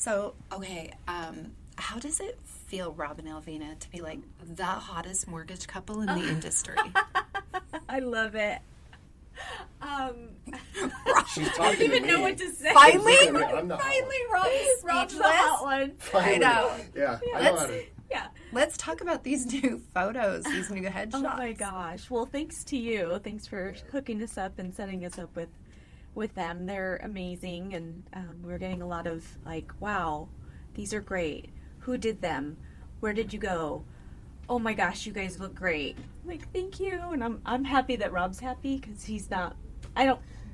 So, okay, how does it feel, Rob and Alvina, to be like the hottest mortgage couple in the industry? I love it. She's I talking don't even to know me. what to say. Finally? I'm the hot Rob's the hot one. Finally. I know. Yeah, I know how to. Yeah. Let's talk about these new photos, these new headshots. Oh my gosh. Well, thanks to you. Thanks for hooking us up and setting us up with them. They're amazing, and we're getting a lot of like, wow, these are great. Who did them? Where did you go? Oh my gosh, you guys look great. I'm like, thank you, and I'm happy that Rob's happy because he's not.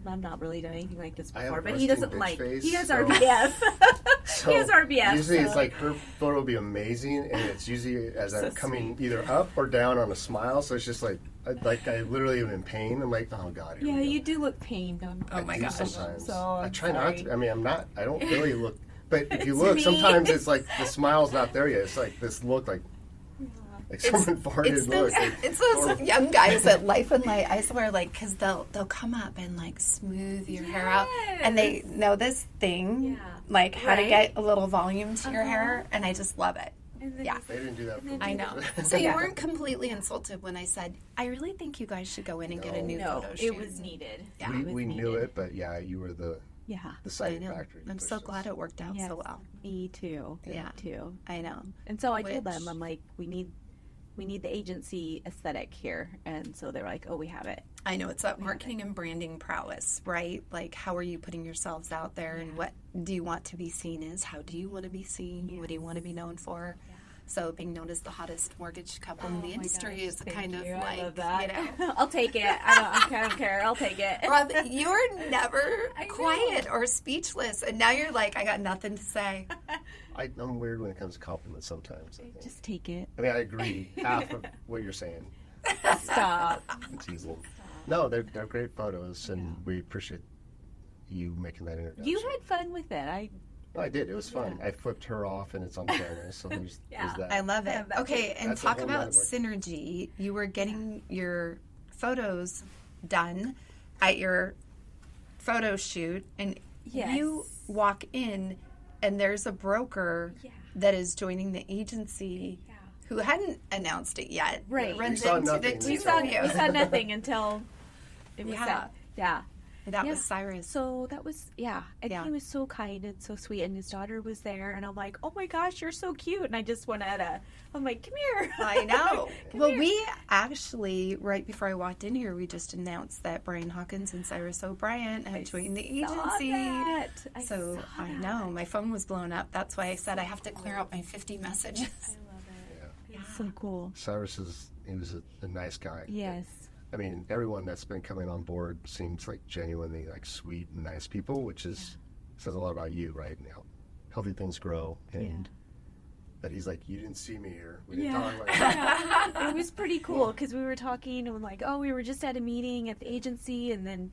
I'm not really done anything like this I have before, but he doesn't resting like. bitch face, He has so- RBF. So he has RBF. usually so. it's like her photo will be amazing, and it's usually as So I'm coming sweet. either up or down on a smile. So it's just like I literally am in pain. I'm like, oh god. Here Yeah, we go. you do look pained. Oh my I do gosh. Sometimes. So, I I'm try not sorry. to. I mean, I'm not. I don't really look. But if you It's look, me. sometimes it's like the smile's not there yet. It's like this look like someone farted. It's those, Look. it's those young guys at Life and Light. I swear, like, because they'll come up and like smooth your hair out, and they know this thing, Yeah. like how to Right? get a little volume to your Uh-huh. hair, and I just love it. And then Yeah. it's They didn't do that. For me. I know. So you weren't completely insulted when I said, I really think you guys should go in and get a new no, photo it shoot. was needed. Yeah. we It was we knew needed. it, but yeah, you were the Yeah. the I site know. factory. I'm so glad it worked out Yes, so well. me too. Yeah. Me too. I know. And so I told Which- them, I'm like, we need the agency aesthetic here, and so they're like, oh, we have it. I know it's that marketing and branding prowess, right? Like, how are you putting yourselves out there, and what do you want to be seen as? How do you want to be seen? What do you want to be known for? So, being known as the hottest mortgage couple in the industry is kind of like, you know. I'll take it. I don't care. I'll take it. Rob, you're never I know. quiet or speechless, and now you're like, I got nothing to say. I'm weird when it comes to compliments sometimes. I think. Just take it. I mean, I agree half of what you're saying. Stop. I'm teasing. No, they're great photos, and we appreciate you making that introduction. You had fun with it. No, I did. It was fun. I flipped her off, and it's on camera, so there's that. I love it. Yeah, that's Okay, and That's a talk whole about nother- synergy. You were getting your photos done at your photo shoot, and Yes. you walk in, and there's a broker Yeah. that is joining the agency Yeah. who hadn't announced it yet. Right. Runs We saw into the nothing two We until- of saw, you. we saw nothing until it was Yeah. set. Yeah. That Yeah. was Cyrus. So that was, and Yeah. he was so kind and so sweet, and his daughter was there, and I'm like, oh my gosh, you're so cute, and I just went I'm like, come here. I know. Come Well, here. we actually, right before I walked in here, we just announced that Brian Hawkins and Cyrus O'Brien had joined the Saw agency. that. So saw I that. know my phone was blown up. That's why I said I have to clear out my 50 messages. I love it. It's so cool. Cyrus he was a nice guy. Yes. I mean, everyone that's been coming on board seems like genuinely like sweet and nice people, which is says a lot about you, right? And how healthy things grow. And but he's like, you didn't see me here. We didn't talk like that. It was pretty cool because we were talking and I'm like, oh, we were just at a meeting at the agency, and then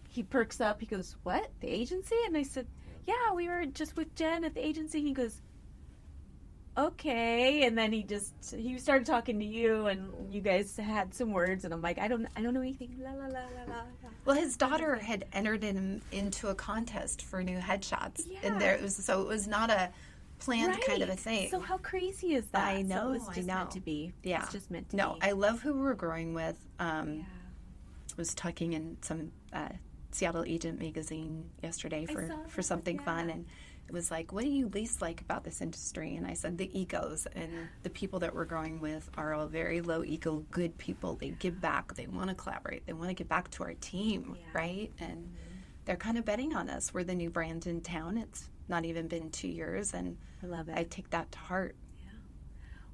he perks up. He goes, what? The agency? And I said, yeah, we were just with Jen at the agency. He goes, okay. And then he started talking to you, and you guys had some words, and I'm like, I don't know anything. La la la la la. Well, his daughter had entered him into a contest for new headshots, Yeah. and it was not a planned kind of a thing. So how crazy is that? I know, So it was I just know. meant to be. Yeah. It's just meant to No, be. I love who we're growing with. Yeah. Was talking in some Seattle Agent magazine yesterday I for saw something that, fun, yeah. and it was like, what do you least like about this industry? And I said the egos, and the people that we're growing with are all very low ego, good people. They give back, they want to collaborate, they want to get back to our team, Yeah. right? And they're kind of betting on us. We're the new brand in town. It's not even been 2 years, and I love it. I take that to heart.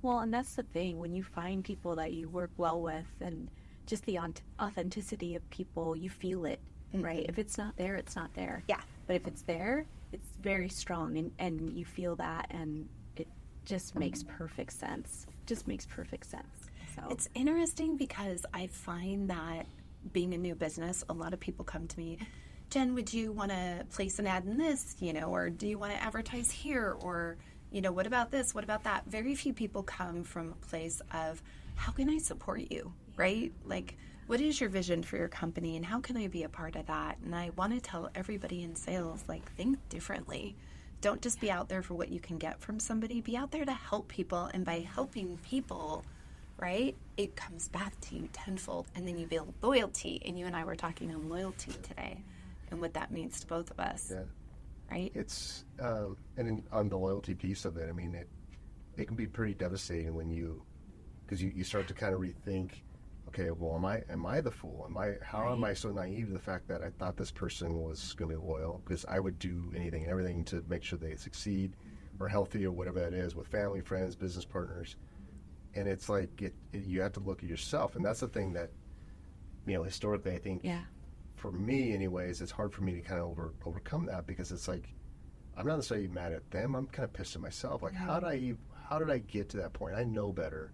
Well, and that's the thing. When you find people that you work well with and just the authenticity of people, you feel it, right? If it's not there, it's not there. Yeah. But if it's there, it's very strong, and you feel that, and it just makes perfect sense. Just makes perfect sense. So It's interesting because I find that being a new business, a lot of people come to me, Jen, would you want to place an ad in this, or do you want to advertise here, or, what about this, what about that? Very few people come from a place of, how can I support you, right? Like, what is your vision for your company, and how can I be a part of that? And I want to tell everybody in sales, like, think differently. don't just be out there for what you can get from somebody. Be out there to help people. And by helping people, right, it comes back to you tenfold. And then you build loyalty. And you and I were talking on loyalty today and what that means to both of us. Yeah. Right? It's, on the loyalty piece of it, I mean, it can be pretty devastating when because you start to kind of rethink, okay, well, am I the fool? How am I so naive to the fact that I thought this person was going to be loyal? Because I would do anything and everything to make sure they succeed or healthy or whatever that is with family, friends, business partners. And it's like, you have to look at yourself. And that's the thing that, historically, I think, for me anyways, it's hard for me to kind of overcome that, because it's like, I'm not necessarily mad at them. I'm kind of pissed at myself. Like, how did I get to that point? I know better.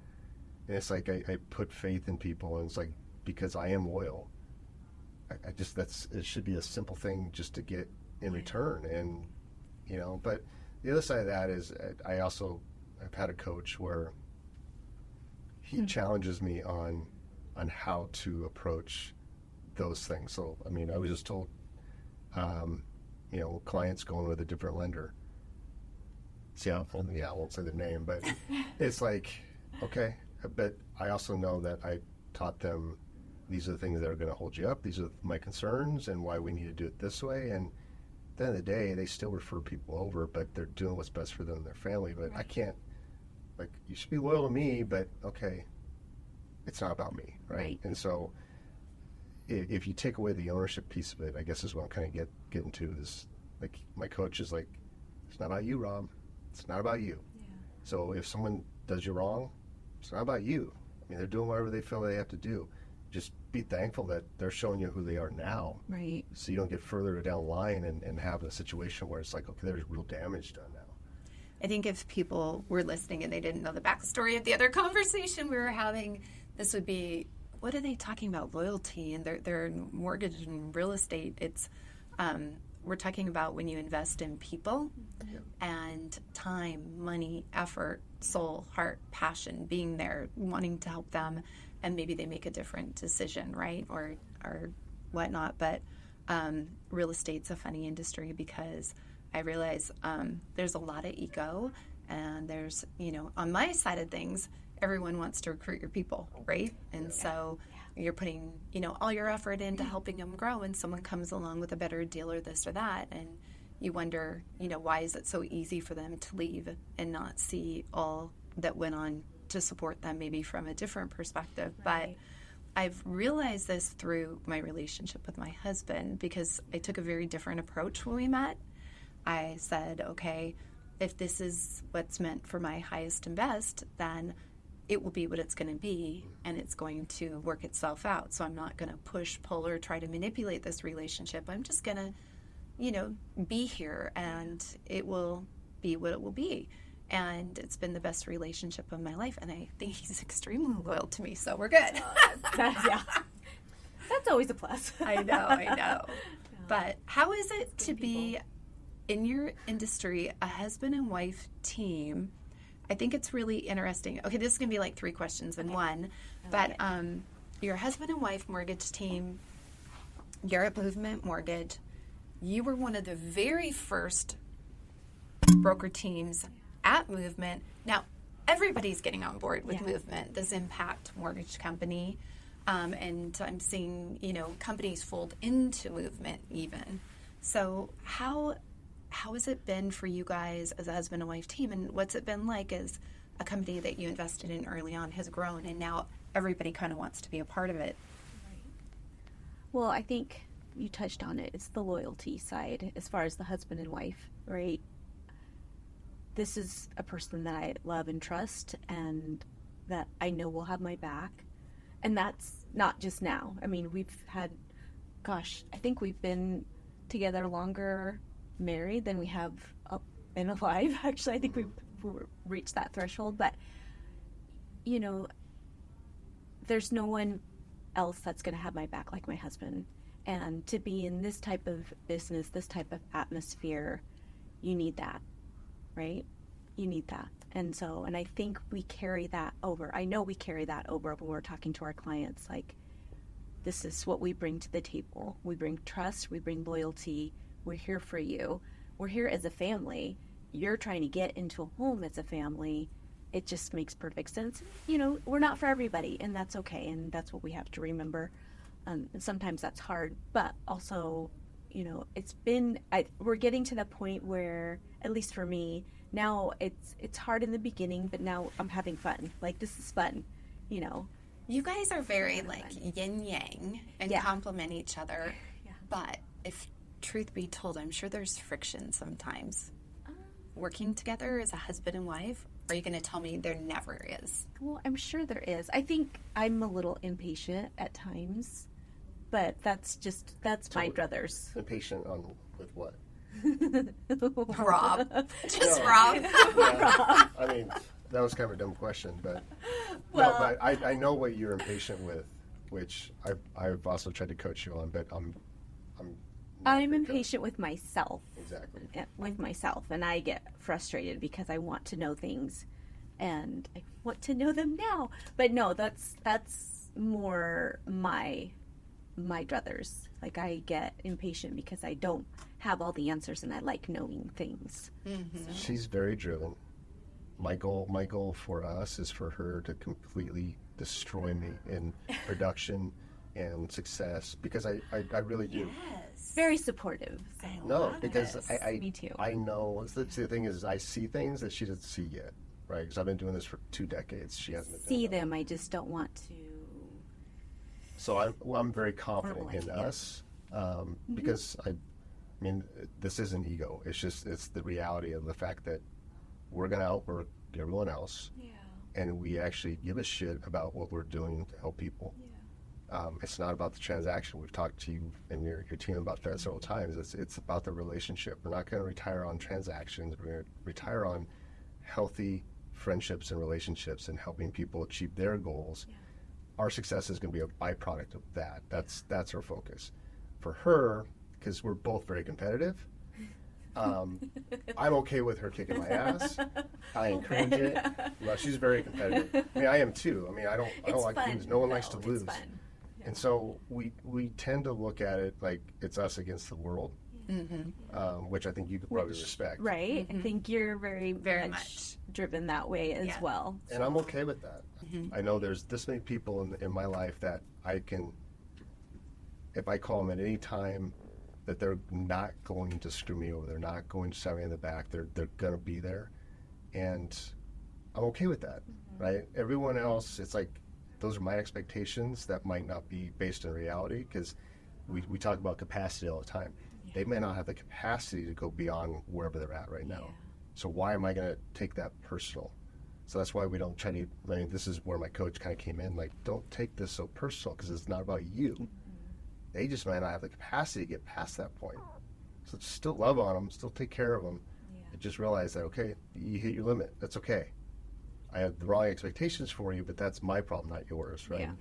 And it's like, I put faith in people, and it's like, because I am loyal, it should be a simple thing just to get in return. And, but the other side of that is I've had a coach where he challenges me on how to approach those things. So, I mean, I was just told, clients going with a different lender. See, I won't say their name, but it's like, okay, but I also know that I taught them these are the things that are going to hold you up. These are my concerns and why we need to do it this way. And at the end of the day, they still refer people over, but they're doing what's best for them and their family. But I can't, you should be loyal to me, but okay, it's not about me, right? And so if you take away the ownership piece of it, I guess is what I'm kind of getting to is, like, my coach is like, it's not about you, Rob. It's not about you. Yeah. So if someone does you wrong, it's not about you. I mean, they're doing whatever they feel they have to do. Just be thankful that they're showing you who they are now. Right. So you don't get further down the line and have a situation where it's like, okay, there's real damage done now. I think if people were listening and they didn't know the backstory of the other conversation we were having, this would be, what are they talking about? Loyalty and their mortgage and real estate. It's we're talking about when you invest in people and time, money, effort, soul, heart, passion, being there, wanting to help them, and maybe they make a different decision, right? Or whatnot. But real estate's a funny industry because I realize there's a lot of ego, and there's, on my side of things, everyone wants to recruit your people, right? And so you're putting, all your effort into helping them grow, and someone comes along with a better deal or this or that, and you wonder, why is it so easy for them to leave and not see all that went on to support them, maybe from a different perspective. Right. But I've realized this through my relationship with my husband, because I took a very different approach when we met. I said, okay, if this is what's meant for my highest and best, then it will be what it's going to be, and it's going to work itself out. So I'm not going to push, pull, or try to manipulate this relationship. I'm just going to, be here, and it will be what it will be. And it's been the best relationship of my life, and I think he's extremely loyal to me, so we're good. That's always a plus. I know. But how is it to be, in your industry, a husband and wife team? I think it's really interesting. Okay, this is going to be like 3 questions in one. But your husband and wife mortgage team, you're at Movement Mortgage. You were one of the very first broker teams at Movement. Now, everybody's getting on board with Movement, this impact mortgage company. And I'm seeing, companies fold into Movement even. So how has it been for you guys as a husband and wife team, and what's it been like as a company that you invested in early on has grown, and now everybody kind of wants to be a part of it? Well, I think you touched on it. It's the loyalty side as far as the husband and wife, right? This is a person that I love and trust, and that I know will have my back. And that's not just now. I mean, we've had, I think we've been together longer married than we have been alive. Actually, I think we've reached that threshold. But, there's no one else that's going to have my back like my husband. And to be in this type of business, this type of atmosphere, you need that, right? You need that. And I think we carry that over. I know we carry that over when we're talking to our clients. Like, this is what we bring to the table. We bring trust, we bring loyalty. We're here for you. we're here as a family. You're trying to get into a home as a family. It just makes perfect sense. You know, we're not for everybody, and that's okay, and that's what we have to remember. And sometimes that's hard, but also, you know, we're getting to the point where, at least for me, now it's hard in the beginning, but now I'm having fun. Like, this is fun, you know. You guys are very like yin yang and complement each other. Yeah. But if truth be told, I'm sure there's friction sometimes. Working together as a husband and wife, or are you going to tell me there never is? Well, I'm sure there is. I think I'm a little impatient at times, but that's my druthers. Impatient with what? Rob. Just Rob. Yeah. I mean, that was kind of a dumb question, but Well, no, but I know what you're impatient with, which I've also tried to coach you on, but I'm impatient with myself. Exactly. With myself, and I get frustrated because I want to know things, and I want to know them now. But no, that's more my druthers. Like, I get impatient because I don't have all the answers, and I like knowing things. Mm-hmm. So. She's very driven. My goal for us is for her to completely destroy me in production and success, because I really do. Yes. Very supportive. So. No, because Me too. I know the thing is, I see things that she doesn't see yet, right? Because I've been doing this for 2 decades. She hasn't been See doing them. I just don't want to. So I'm very confident in us, because I mean, this isn't ego. It's the reality of the fact that we're going to outwork everyone else, and we actually give a shit about what we're doing to help people. It's not about the transaction. We've talked to you and your team about that several times. It's about the relationship. We're not going to retire on transactions. We're going to retire on healthy friendships and relationships and helping people achieve their goals. Our success is going to be a byproduct of that. That's our focus. For her, because we're both very competitive, I'm okay with her kicking my ass. I encourage it. Well, she's very competitive. I mean, I am too. I mean, I don't like to lose. No one likes to lose. It's fun. Yeah. And so we tend to look at it like it's us against the world, which I think you could probably respect. Right. I think you're very much driven that way as well. And I'm okay with that. I know there's this many people in my life that I can, if I call them at any time, that they're not going to screw me over. They're not going to stab me in the back. They're going to be there. And I'm okay with that, right? Everyone else, it's like, those are my expectations that might not be based in reality, because we talk about capacity all the time. They may not have the capacity to go beyond wherever they're at right now. So why am I going to take that personal? So that's why we don't try to, I mean, this is where my coach kind of came in, like, don't take this so personal, because it's not about you. They just might not have the capacity to get past that point. So still love on them, still take care of them, and just realize that, okay, you hit your limit. That's okay. I have the wrong expectations for you, but that's my problem, not yours, right? Yeah.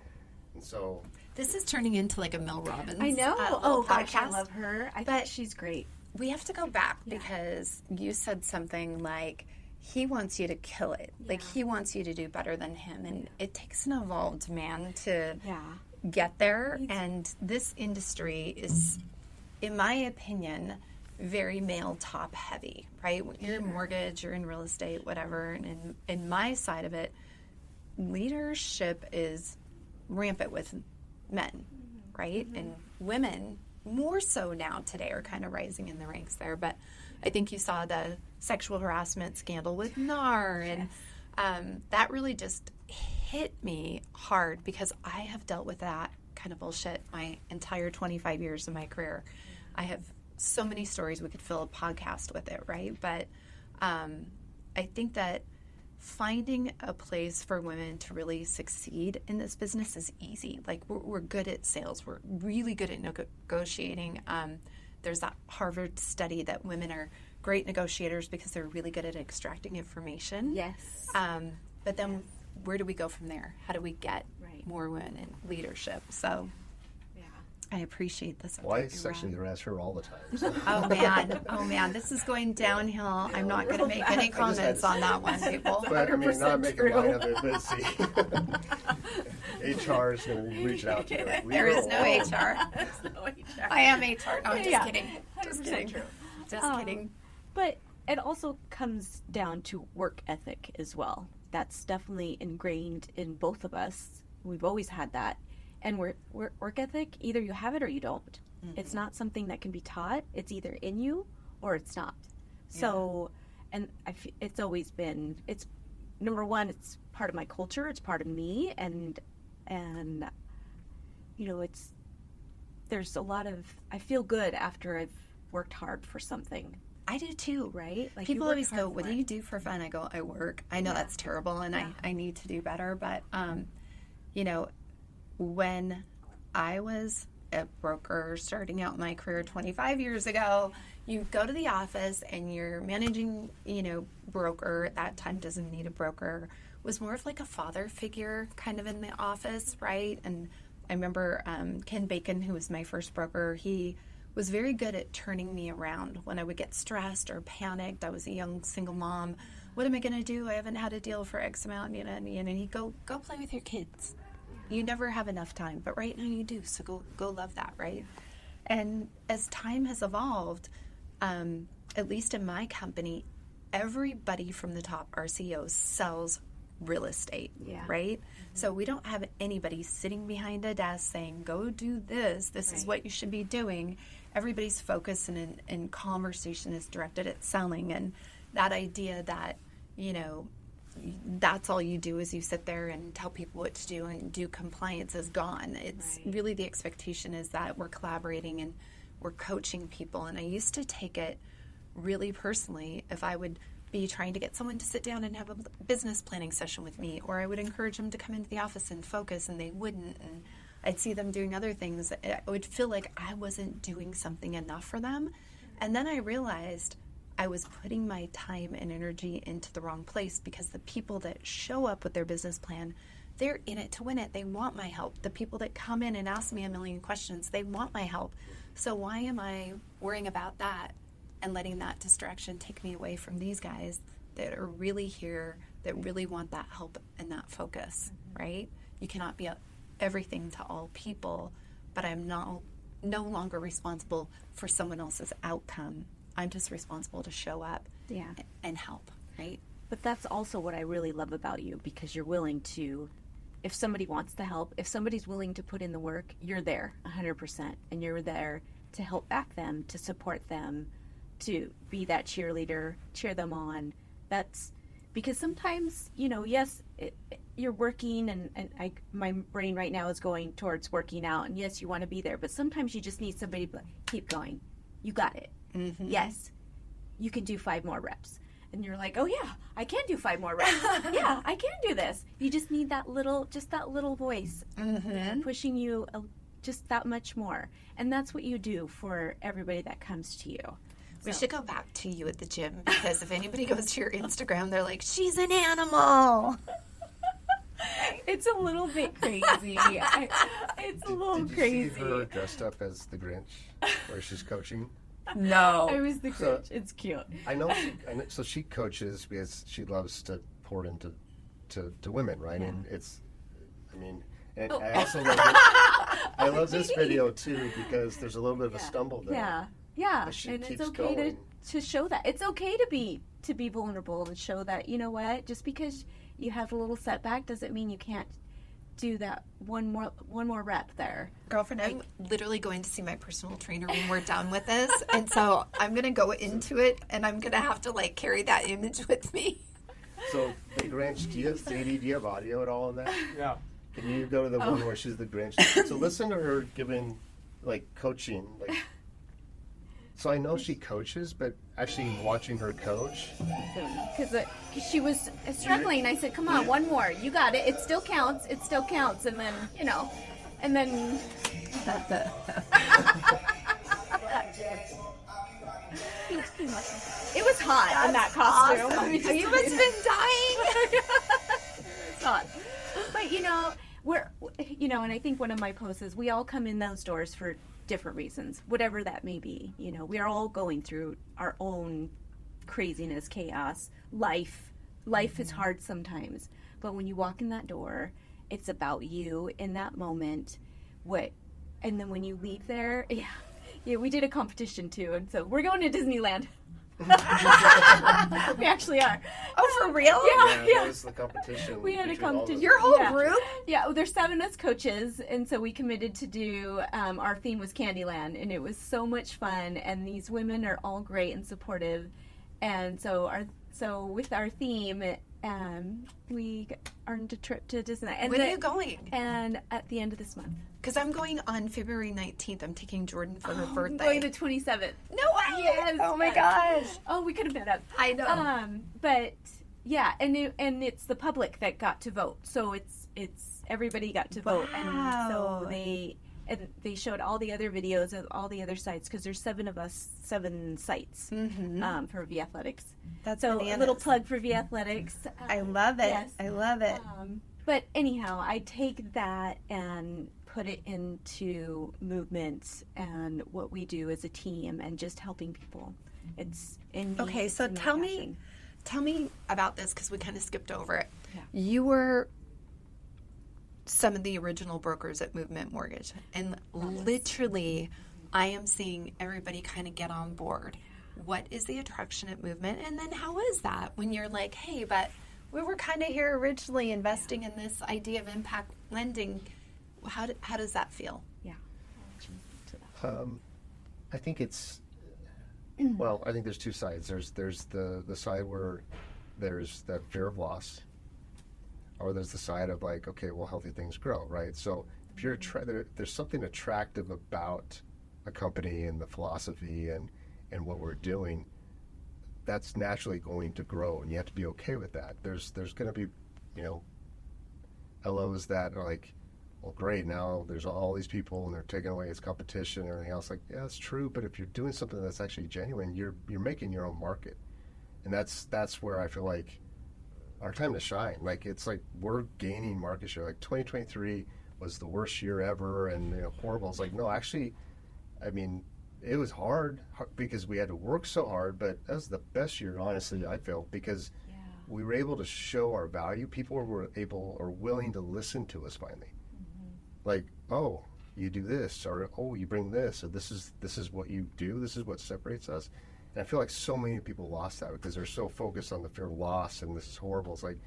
And so This is turning into like a Mel Robbins. I know. Little Gosh, I podcast. love her. I think she's great. We have to go back because you said something like, he wants you to kill it. Like, he wants you to do better than him. And it takes an evolved man to get there. And this industry is, in my opinion, very male top heavy, right? When you're in mortgage, you're in real estate, whatever. And in my side of it, leadership is rampant with men, right? And women, more so now today, are kind of rising in the ranks there. But I think you saw the sexual harassment scandal with NAR, and that really just hit me hard, because I have dealt with that kind of bullshit my entire 25 years of my career. I have so many stories. We could fill a podcast with it, right? But I think that finding a place for women to really succeed in this business is easy. Like, we're good at sales. We're really good at negotiating. There's that Harvard study that women are great negotiators because they're really good at extracting information. Yes. But then where do we go from there? How do we get more women in leadership? So I appreciate this. Well, I sexually harass her all the time. So. Oh man, this is going downhill. I'm not going to make any comments on that one, people. But I mean, not making light of it, but see, HR is going to be reaching out to you. Like, there is no HR. There's no HR. I am HR. No, I'm just kidding. Just kidding. Just kidding. But it also comes down to work ethic as well. That's definitely ingrained in both of us. We've always had that. And work ethic, either you have it or you don't. Mm-hmm. It's not something that can be taught. It's either in you or it's not. Yeah. So, and it's always been, it's number one, it's part of my culture. It's part of me. And you know, there's a lot of, I feel good after I've worked hard for something. I do too. Right? Like people always go, what do you do for fun? I go, I work. I know that's terrible and I need to do better. But, you know, when I was a broker starting out my career 25 years ago, you go to the office and your managing, you know, broker at that time doesn't need a broker, was more of like a father figure kind of in the office, right? And I remember Ken Bacon, who was my first broker, he was very good at turning me around when I would get stressed or panicked. I was a young single mom. What am I going to do? I haven't had a deal for X amount. You know, and he'd go play with your kids. You never have enough time, but right now you do. So go love that, right? And as time has evolved, at least in my company, everybody from the top, our CEO, sells real estate, right? Mm-hmm. So we don't have anybody sitting behind a desk saying, go do this. This is what you should be doing. Everybody's focus and conversation is directed at selling. And that idea that, you know, that's all you do is you sit there and tell people what to do and do compliance is gone. It's really the expectation is that we're collaborating and we're coaching people. And I used to take it really personally if I would be trying to get someone to sit down and have a business planning session with me, or I would encourage them to come into the office and focus, and they wouldn't, and I'd see them doing other things. I would feel like I wasn't doing something enough for them. And then I realized I was putting my time and energy into the wrong place, because the people that show up with their business plan, they're in it to win it. They want my help. The people that come in and ask me a million questions, they want my help. So why am I worrying about that and letting that distraction take me away from these guys that are really here, that really want that help and that focus, right? You cannot be everything to all people, but I'm no longer responsible for someone else's outcome. I'm just responsible to show up and help, right? But that's also what I really love about you, because you're willing to, if somebody wants to help, if somebody's willing to put in the work, you're there 100%, and you're there to help back them, to support them, to be that cheerleader, cheer them on. That's because sometimes, you know, yes, you're working and my brain right now is going towards working out, and yes, you want to be there, but sometimes you just need somebody to keep going. You got it. Mm-hmm. Yes, you can do 5 more reps. And you're like, oh yeah, I can do 5 more reps. Yeah, I can do this. You just need that little voice pushing you just that much more. And that's what you do for everybody that comes to you. We should go back to you at the gym, because if anybody goes to your Instagram, they're like, she's an animal. It's a little bit crazy. It's a little crazy. Did you see her dressed up as the Grinch, where she's coaching? No. I was the Grinch. So, it's cute. I know. So she coaches because she loves to pour into to women, right? Yeah. And it's, I mean, and I also love this, I love this video too, because there's a little bit of a stumble there. Yeah. Yeah, and it's okay to show that. It's okay to be vulnerable and show that, you know what, just because you have a little setback doesn't mean you can't do that one more rep there. Girlfriend, I'm literally going to see my personal trainer when we're done with this, and so I'm going to go into it, and I'm going to have to like carry that image with me. So, the Grinch, do you have audio at all in that? Yeah. Can you go to the one where she's the Grinch? So listen to her giving like coaching, like. So I know she coaches, but actually watching her coach. Because she was struggling. I said, come on, one more. You got it. It still counts. It still counts. And then, you know, and then. It was hot in that costume. Awesome. You must have been dying. It's hot. But, you know, and I think one of my posts is we all come in those doors for different reasons, whatever that may be. You know, we are all going through our own craziness, chaos. Life is hard sometimes, but when you walk in that door, it's about you in that moment. And then when you leave there, yeah, we did a competition too, and so we're going to Disneyland. We actually are. Oh, for real? Yeah. That was the competition. We had a between all competition. of Your whole Yeah. group? Yeah, well, there's 7 of us coaches, and so we committed to do, our theme was Candyland, and it was so much fun, and these women are all great and supportive, and so with our theme, we earned a trip to Disney. And When are you going? And at the end of this month. Because I'm going on February 19th. I'm taking Jordan for her I'm birthday. going the 27th. No way! Yes, Oh my yes. gosh! Oh, we could have met up. I know. But yeah, and it's the public that got to vote, so it's everybody got to vote, and so Wow. they showed all the other videos of all the other sites because there's 7 of us, 7 sites for V Athletics. That's So bananas. a little plug for V Athletics. I love it. Yes. I love it. But anyhow, I take that and put it into movements and what we do as a team and just helping people. It's in me, Okay, it's so in my tell passion. me about this because we kind of skipped over it. Yeah. You were some of the original brokers at Movement Mortgage, and literally, I am seeing everybody kind of get on board. What is the attraction at Movement, and then how is that when you're like, hey, but we were kind of here originally investing in this idea of impact lending. How does that feel? Yeah. I'll let you to that. I think it's well. I think there's 2 sides. There's the side where there's that fear of loss, or there's the side of like, okay, well, healthy things grow, right? So if you're there's something attractive about a company and the philosophy and what we're doing, that's naturally going to grow, and you have to be okay with that. There's going to be, LOs that are like, well, great, now there's all these people and they're taking away its competition and everything else. Like, yeah, that's true, but if you're doing something that's actually genuine, you're making your own market, and that's where I feel like our time to shine. Like, it's like we're gaining market share. Like 2023 was the worst year ever, and horrible. It's like, no, actually, I mean, it was hard because we had to work so hard, but that was the best year, honestly, I feel, because we were able to show our value. People were able or willing to listen to us finally. Like, oh, you do this, or oh, you bring this, or this is what you do. This is what separates us. And I feel like so many people lost that because they're so focused on the fear of loss and this is horrible. It's like,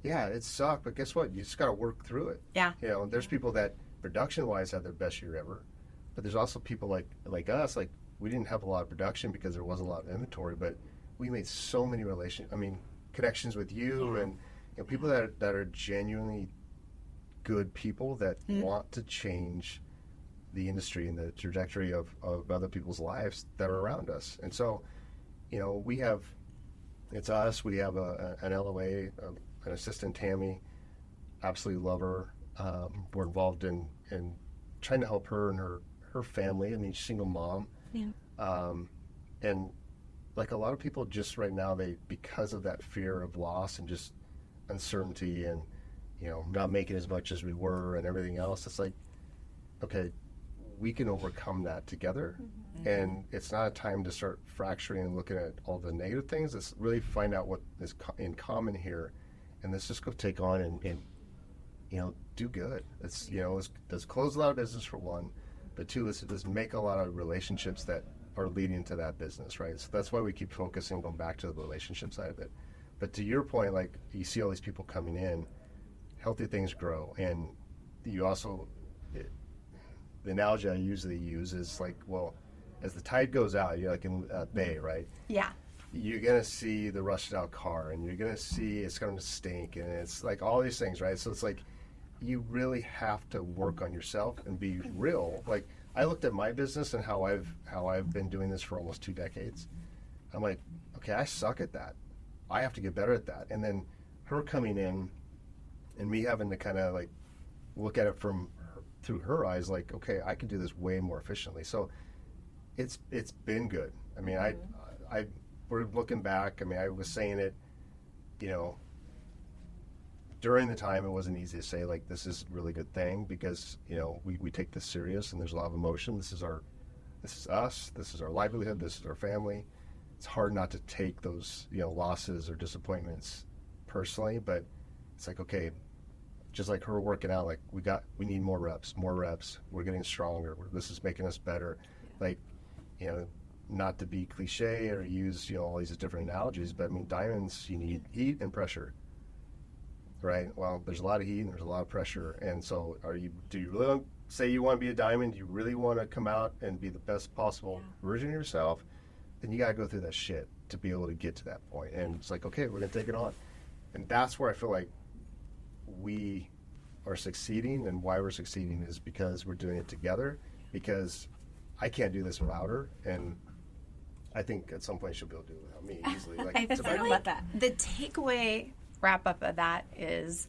yeah, it sucked, but guess what? You just got to work through it. Yeah. There's people that production-wise had their best year ever, but there's also people like us. Like, we didn't have a lot of production because there wasn't a lot of inventory, but we made so many connections with you and people that are genuinely good people that want to change the industry and the trajectory of other people's lives that are around us. And so, it's us. We have an LOA, an assistant, Tammy. Absolutely love her. We're involved in trying to help her and her family. I mean, she's a single mom. Yeah. And like a lot of people just right now, because of that fear of loss and just uncertainty and, not making as much as we were and everything else, it's like, okay, we can overcome that together. And it's not a time to start fracturing and looking at all the negative things. Let's really find out what is in common here. And let's just go take on and do good. Let's close a lot of business for one, but 2, let's make a lot of relationships that are leading to that business, right? So that's why we keep focusing, going back to the relationship side of it. But to your point, like, you see all these people coming in, healthy things grow, and you also, the analogy I usually use is like, well, as the tide goes out, you're like in a bay, right? Yeah. You're going to see the rusted out car, and you're going to see it's going to stink, and it's like all these things, right? So it's like, you really have to work on yourself and be real. Like, I looked at my business and how I've been doing this for almost 2 decades. I'm like, okay, I suck at that. I have to get better at that. And then her coming in and me having to kind of like look at it through her eyes, like, okay, I can do this way more efficiently. So it's been good. I mean, we're looking back. I mean, I was saying it, during the time, it wasn't easy to say, like, this is a really good thing because, we take this serious and there's a lot of emotion. This is us. This is our livelihood. This is our family. It's hard not to take those, losses or disappointments personally, but it's like, okay, just like her working out, like, we need more reps. We're getting stronger. This is making us better. Like, not to be cliche or use, all these different analogies, but I mean, diamonds, you need heat and pressure, right? Well, there's a lot of heat and there's a lot of pressure. And so do you really say you want to be a diamond? You really want to come out and be the best possible version of yourself? Then you got to go through that shit to be able to get to that point. And it's like, okay, we're going to take it on. And that's where I feel like we are succeeding, and why we're succeeding is because we're doing it together, because I can't do this without her, and I think at some point she'll be able to do it without me easily. Like, I feel like the takeaway wrap up of that is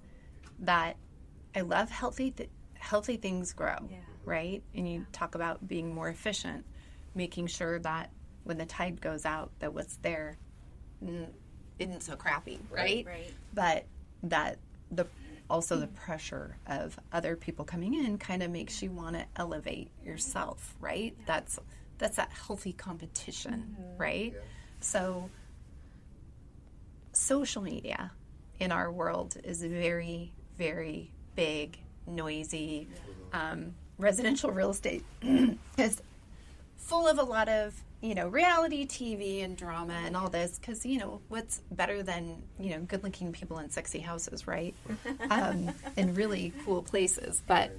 that I love healthy things grow, right? And you talk about being more efficient, making sure that when the tide goes out, that what's there isn't so crappy, right? But that also the pressure of other people coming in kind of makes you want to elevate yourself, right? That's that healthy competition, right? So social media in our world is very, very big, noisy. Residential real estate is full of a lot of, reality TV and drama and all this, because, what's better than, good-looking people in sexy houses, right? In really cool places. But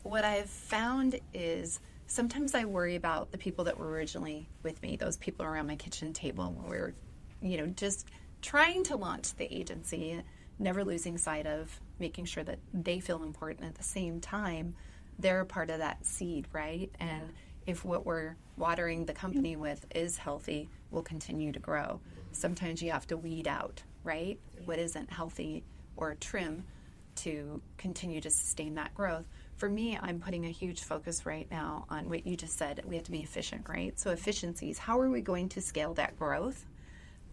what I've found is sometimes I worry about the people that were originally with me, those people around my kitchen table when we were, just trying to launch the agency, never losing sight of making sure that they feel important at the same time. They're a part of that seed, right? And if what we're watering the company with is healthy, we'll continue to grow. Sometimes you have to weed out, right? What isn't healthy, or trim to continue to sustain that growth. For me, I'm putting a huge focus right now on what you just said. We have to be efficient, right? So efficiencies, how are we going to scale that growth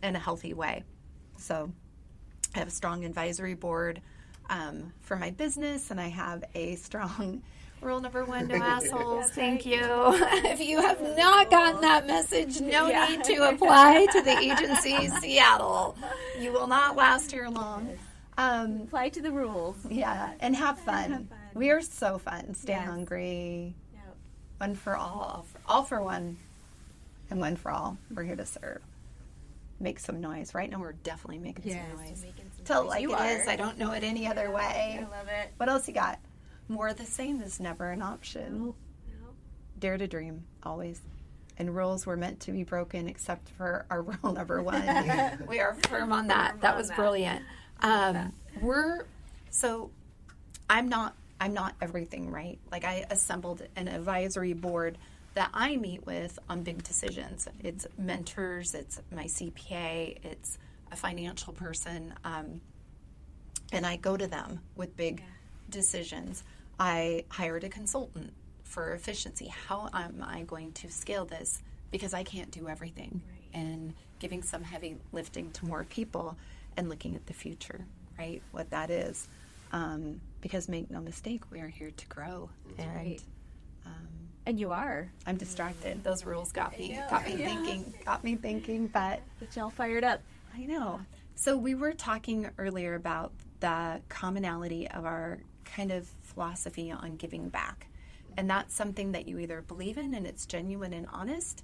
in a healthy way? So I have a strong advisory board for my business, and I have a strong rule number 1, no assholes. Thank you. If you have not gotten that message, no need to apply to the agency Seattle. You will not last here long. Apply to the rules. Yeah, and have fun. We are so fun. Stay hungry. Yep. One for all for one, and one for all. We're here to serve. Make some noise. Right now, we're definitely making some noise. Tell it like it is. I don't know it any other way. I love it. What else you got? More of the same is never an option. No. Dare to dream, always. And rules were meant to be broken, except for our rule number 1. We are firm on that. That was brilliant. I'm not everything, right? Like, I assembled an advisory board that I meet with on big decisions. It's mentors, it's my CPA, it's a financial person, and I go to them with big decisions. I hired a consultant for efficiency. How am I going to scale this? Because I can't do everything. And giving some heavy lifting to more people and looking at the future, right? What that is. Because make no mistake, we are here to grow. And you are. I'm distracted. Those rules got me thinking, but Get y'all fired up. I know. So we were talking earlier about the commonality of our kind of philosophy on giving back. And that's something that you either believe in and it's genuine and honest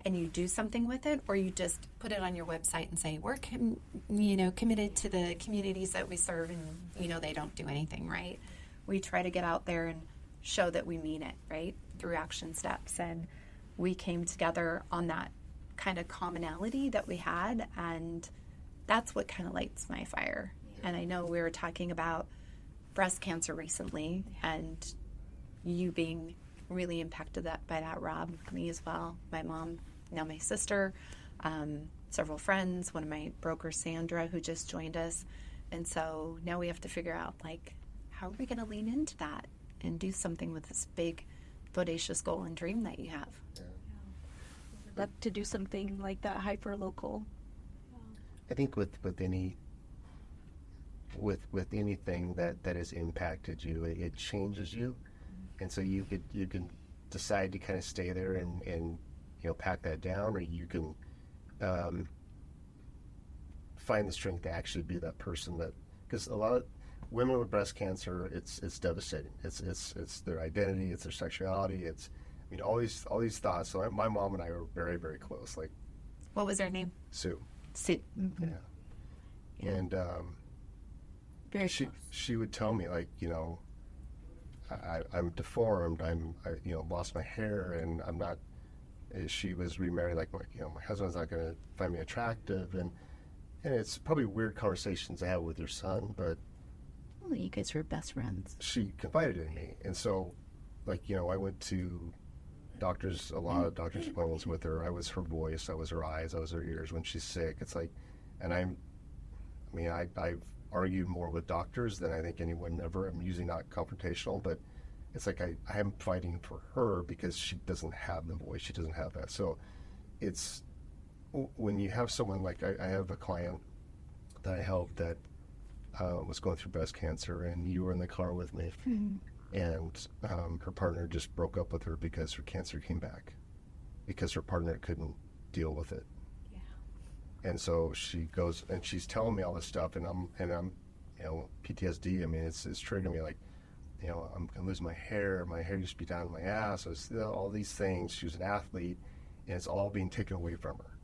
and you do something with it, or you just put it on your website and say, we're committed to the communities that we serve, and they don't do anything, right? We try to get out there and show that we mean it, right? Through action steps. And we came together on that kind of commonality that we had, and that's what kind of lights my fire. And I know we were talking about breast cancer recently, and you being really impacted by that, Rob, me as well, my mom, now my sister, several friends, one of my brokers, Sandra, who just joined us. And so now we have to figure out, how are we going to lean into that and do something with this big, bodacious goal and dream that you have? I'd love to do something like that, hyper local. I think with anything that has impacted you, it changes you, and so you can decide to kind of stay there and pack that down, or you can find the strength to actually be that person because a lot of women with breast cancer, it's devastating. It's their identity, it's their sexuality, it's mean, all these thoughts. So my mom and I were very, very close, like What was her name? Sue. Sue. Yeah. And Very she close. she would tell me, like, I'm deformed. I lost my hair, and I'm not. She was remarried. Like, my husband's not going to find me attractive, and it's probably weird conversations to have with your son, but Well, you guys were best friends. she confided in me, and so, like, I went to a lot of doctor's appointments with her. I was her voice, I was her eyes, I was her ears when she's sick. It's like, and I've argued more with doctors than I think anyone ever. I'm usually not confrontational, but it's like I am fighting for her because she doesn't have the voice, she doesn't have that. So it's when you have someone like I have a client that I helped that was going through breast cancer, and you were in the car with me, and her partner just broke up with her because her cancer came back, because her partner couldn't deal with it. And so she goes and she's telling me all this stuff, and I'm PTSD. I mean, it's triggering me, like, I'm gonna lose my hair. My hair used to be down my ass. All these things. She was an athlete, and it's all being taken away from her.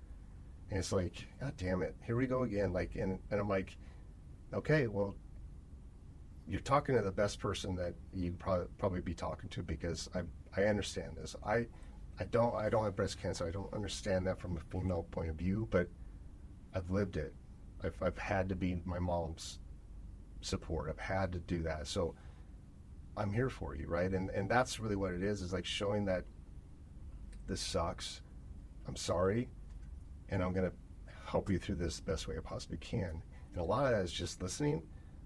And it's like, God damn it, here we go again. Like, and I'm like, okay, well, you're talking to the best person that you'd probably be talking to, because I understand this. I don't have breast cancer. I don't understand that from a female point of view, but I've lived it. I've had to be my mom's support. I've had to do that. So I'm here for you, right? And that's really what it is like showing that this sucks. I'm sorry, and I'm going to help you through this the best way I possibly can. And a lot of that is just listening,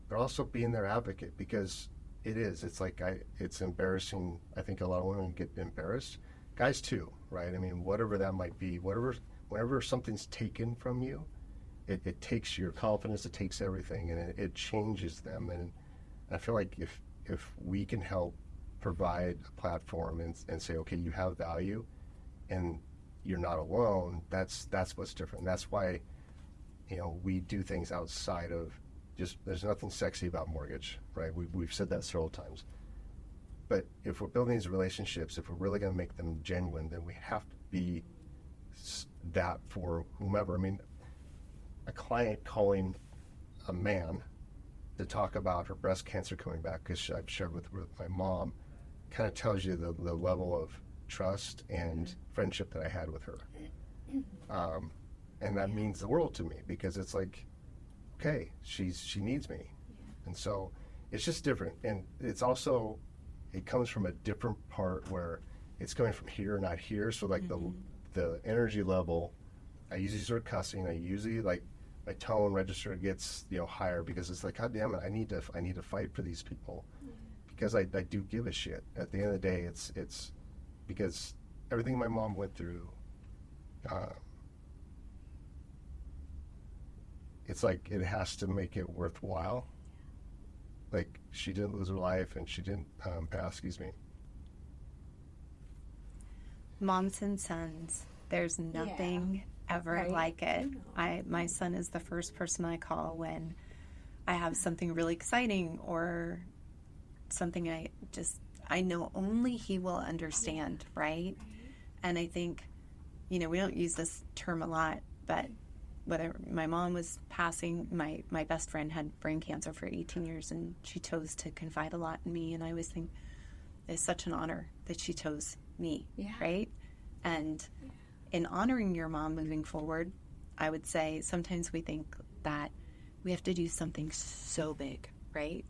but also being their advocate, because it's like it's embarrassing. I think a lot of women get embarrassed. Guys too, right? I mean, whatever that might be, whenever something's taken from you, it takes your confidence, it takes everything, and it changes them. And I feel like if we can help provide a platform and say, okay, you have value, and you're not alone, that's what's different. That's why, we do things outside of just, there's nothing sexy about mortgage, right? We've said that several times. But if we're building these relationships, if we're really going to make them genuine, then we have to be that for whomever. I mean, a client calling a man to talk about her breast cancer coming back, because I've shared with my mom, kind of tells you the level of trust and friendship that I had with her. And that means the world to me, because it's like, okay, she needs me. And so it's just different. And it's also, it comes from a different part where it's coming from here, not here. So like the energy level, I usually start cussing. I usually, like, my tone register gets higher, because it's like, God damn it, I need to fight for these people, because I do give a shit. At the end of the day, it's because everything my mom went through, it's like it has to make it worthwhile. Like, she didn't lose her life, and she didn't pass. Excuse me. Moms and sons, there's nothing ever like it. My son is the first person I call when I have something really exciting, or something I know only he will understand, right? And I think, we don't use this term a lot, but whether my mom was passing, my best friend had brain cancer for 18 years, and she chose to confide a lot in me, and I always think it's such an honor that she chose me, right? And in honoring your mom moving forward, I would say sometimes we think that we have to do something so big, right?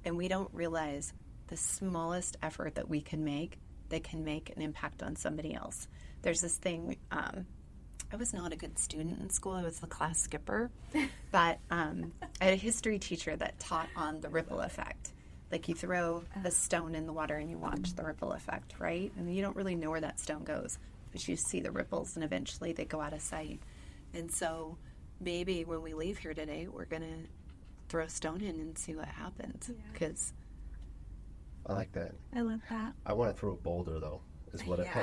And we don't realize the smallest effort that we can make that can make an impact on somebody else. There's this thing, I was not a good student in school. I was the class skipper. But I had a history teacher that taught on the ripple effect. Like, you throw a stone in the water and you watch the ripple effect, right? And you don't really know where that stone goes, but you see the ripples, and eventually they go out of sight. And so maybe when we leave here today, we're going to throw a stone in and see what happens. Because I like that. I love that. I want to throw a boulder, though, is what it's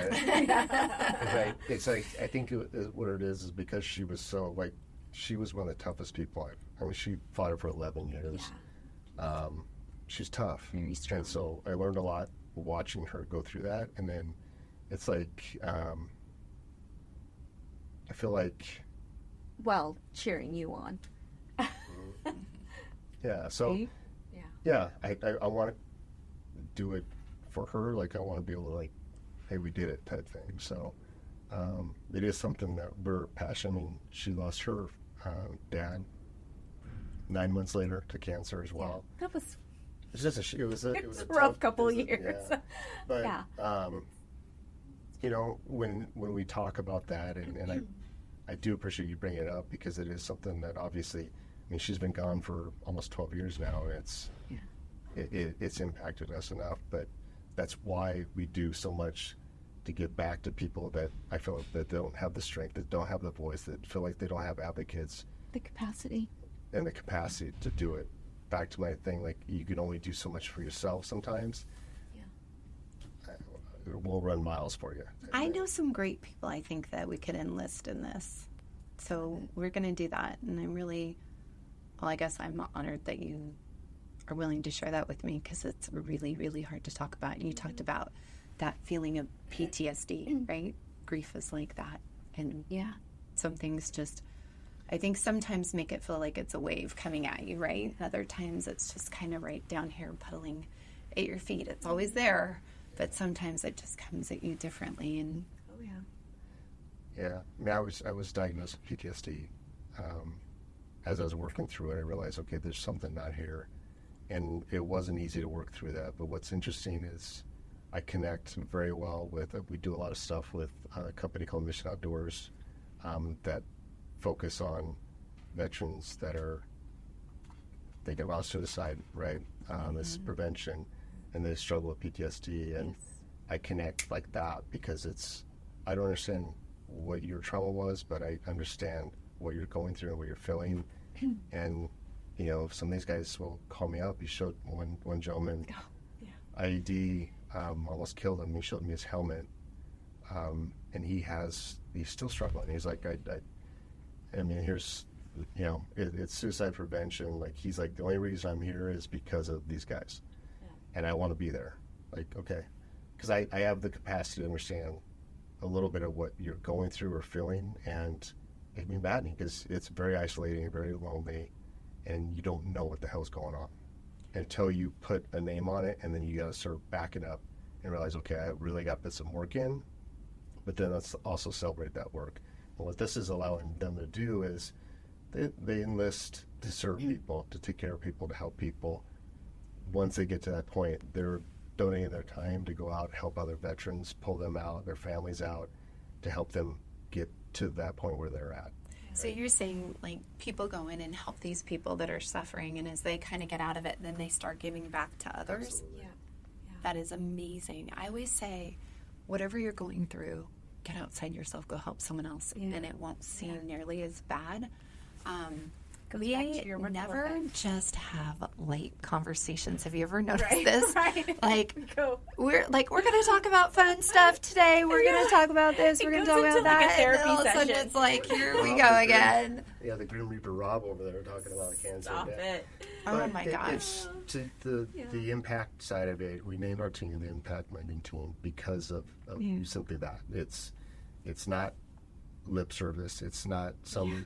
like, I think what it is because she was so, like, she was one of the toughest people. I mean, she fought it for 11 years. She's tough. Very strong. And so I learned a lot watching her go through that. And then it's like I feel like Well, cheering you on. yeah. So Right? yeah, I want to do it for her. Like I want to be able to like, hey, we did it type thing. So it is something that we're passionate. I mean, she lost her dad 9 months later to cancer as well. That was It's just it was a rough tough- couple it was a- years. yeah. But Yeah. you know, when we talk about that, and I do appreciate you bringing it up because it is something that obviously, I mean, she's been gone for almost 12 years now. It's it's impacted us enough, but that's why we do so much to give back to people that I feel that don't have the strength, that don't have the voice, that feel like they don't have advocates The capacity. and the capacity to do it. Back to my thing, like you can only do so much for yourself sometimes. We'll run miles for you. I know some great people I think that we could enlist in this. So we're going to do that. And I'm really, well, I guess I'm honored that you are willing to share that with me because it's really, really hard to talk about. And you talked about that feeling of PTSD, right? Grief is like that. And Yeah. some things just, I think sometimes make it feel like it's a wave coming at you, right? Other times it's just kind of right down here puddling at your feet. It's always there, but sometimes it just comes at you differently. And Oh yeah. Yeah, I mean, I was diagnosed with PTSD. As I was working through it, I realized, okay, there's something not here, and it wasn't easy to work through that. But what's interesting is I connect very well with. We do a lot of stuff with a company called Mission Outdoors that focus on veterans that they get lost suicide, right? This is prevention, and they struggle with PTSD, and I connect like that because I don't understand what your trauma was, but I understand what you're going through and what you're feeling. And you know, some of these guys will call me up. He showed one gentleman IED almost killed him. He showed me his helmet, and he's still struggling. He's like, I mean, here's, you know, it's suicide prevention. Like he's like, the only reason I'm here is because of these guys, and I want to be there. Like, okay, because I have the capacity to understand a little bit of what you're going through or feeling, and it can be maddening because it's very isolating, very lonely, and you don't know what the hell's going on until you put a name on it, and then you got to start backing up and realize, okay, I really got to put some work in, but then let's also celebrate that work. And what this is allowing them to do is they enlist to serve people, to take care of people, to help people. Once they get to that point, they're donating their time to go out, help other veterans, pull them out, their families out, to help them get to that point where they're at. so you're saying like people go in and help these people that are suffering, and as they kind of get out of it, then they start giving back to others. Absolutely. That is amazing. I always say, whatever you're going through, get outside yourself, go help someone else, and it won't seem nearly as bad. We back to your ripple never effect. just have light conversations. Have you ever noticed this? Right. Like Go. we're going to talk about fun stuff today. We're going to talk about this. We're going to goes talk about into, like, a that. therapy and all of a sudden, session. it's like, here we Rob go the again. Yeah, the Grim Reaper Rob over there talking about cancer. Stop Yeah. it. Oh But my It's gosh. to the impact side of it. We named our team the Impact Mining Team because of simply that. It's not lip service. It's not some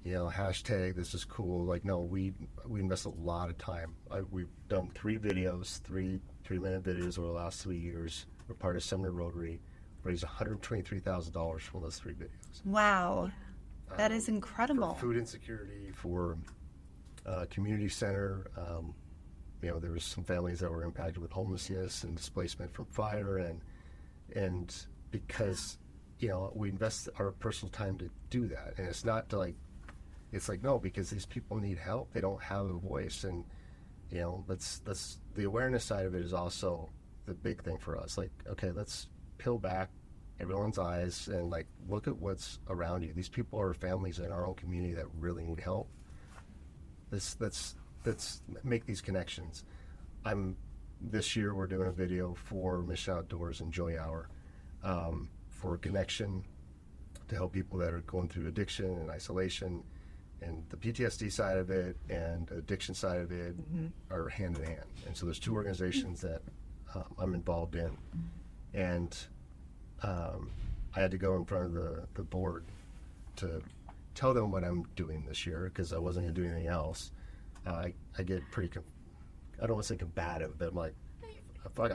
hashtag this is cool. Like, no, we invest a lot of time. We've done 3 videos, 3-minute videos over the last 3 years. We're part of Sumner Rotary. Raised $123,000 from those 3 videos. Wow. That is For incredible. food insecurity, for community center. There was some families that were impacted with homelessness and displacement from fire, and because we invest our personal time to do that, and it's not to it's like no, because these people need help. They don't have a voice, and let's the awareness side of it is also the big thing for us. Like, okay, let's peel back everyone's eyes and look at what's around you. These people are families in our own community that really need help. Let's make these connections. This year we're doing a video for Mission Outdoors and Joy Hour for connection to help people that are going through addiction and isolation, and the PTSD side of it and addiction side of it are hand in hand. And so there's 2 organizations that I'm involved in, and I had to go in front of the board to tell them what I'm doing this year because I wasn't going to do anything else. I get pretty, I don't want to say combative, but I'm like,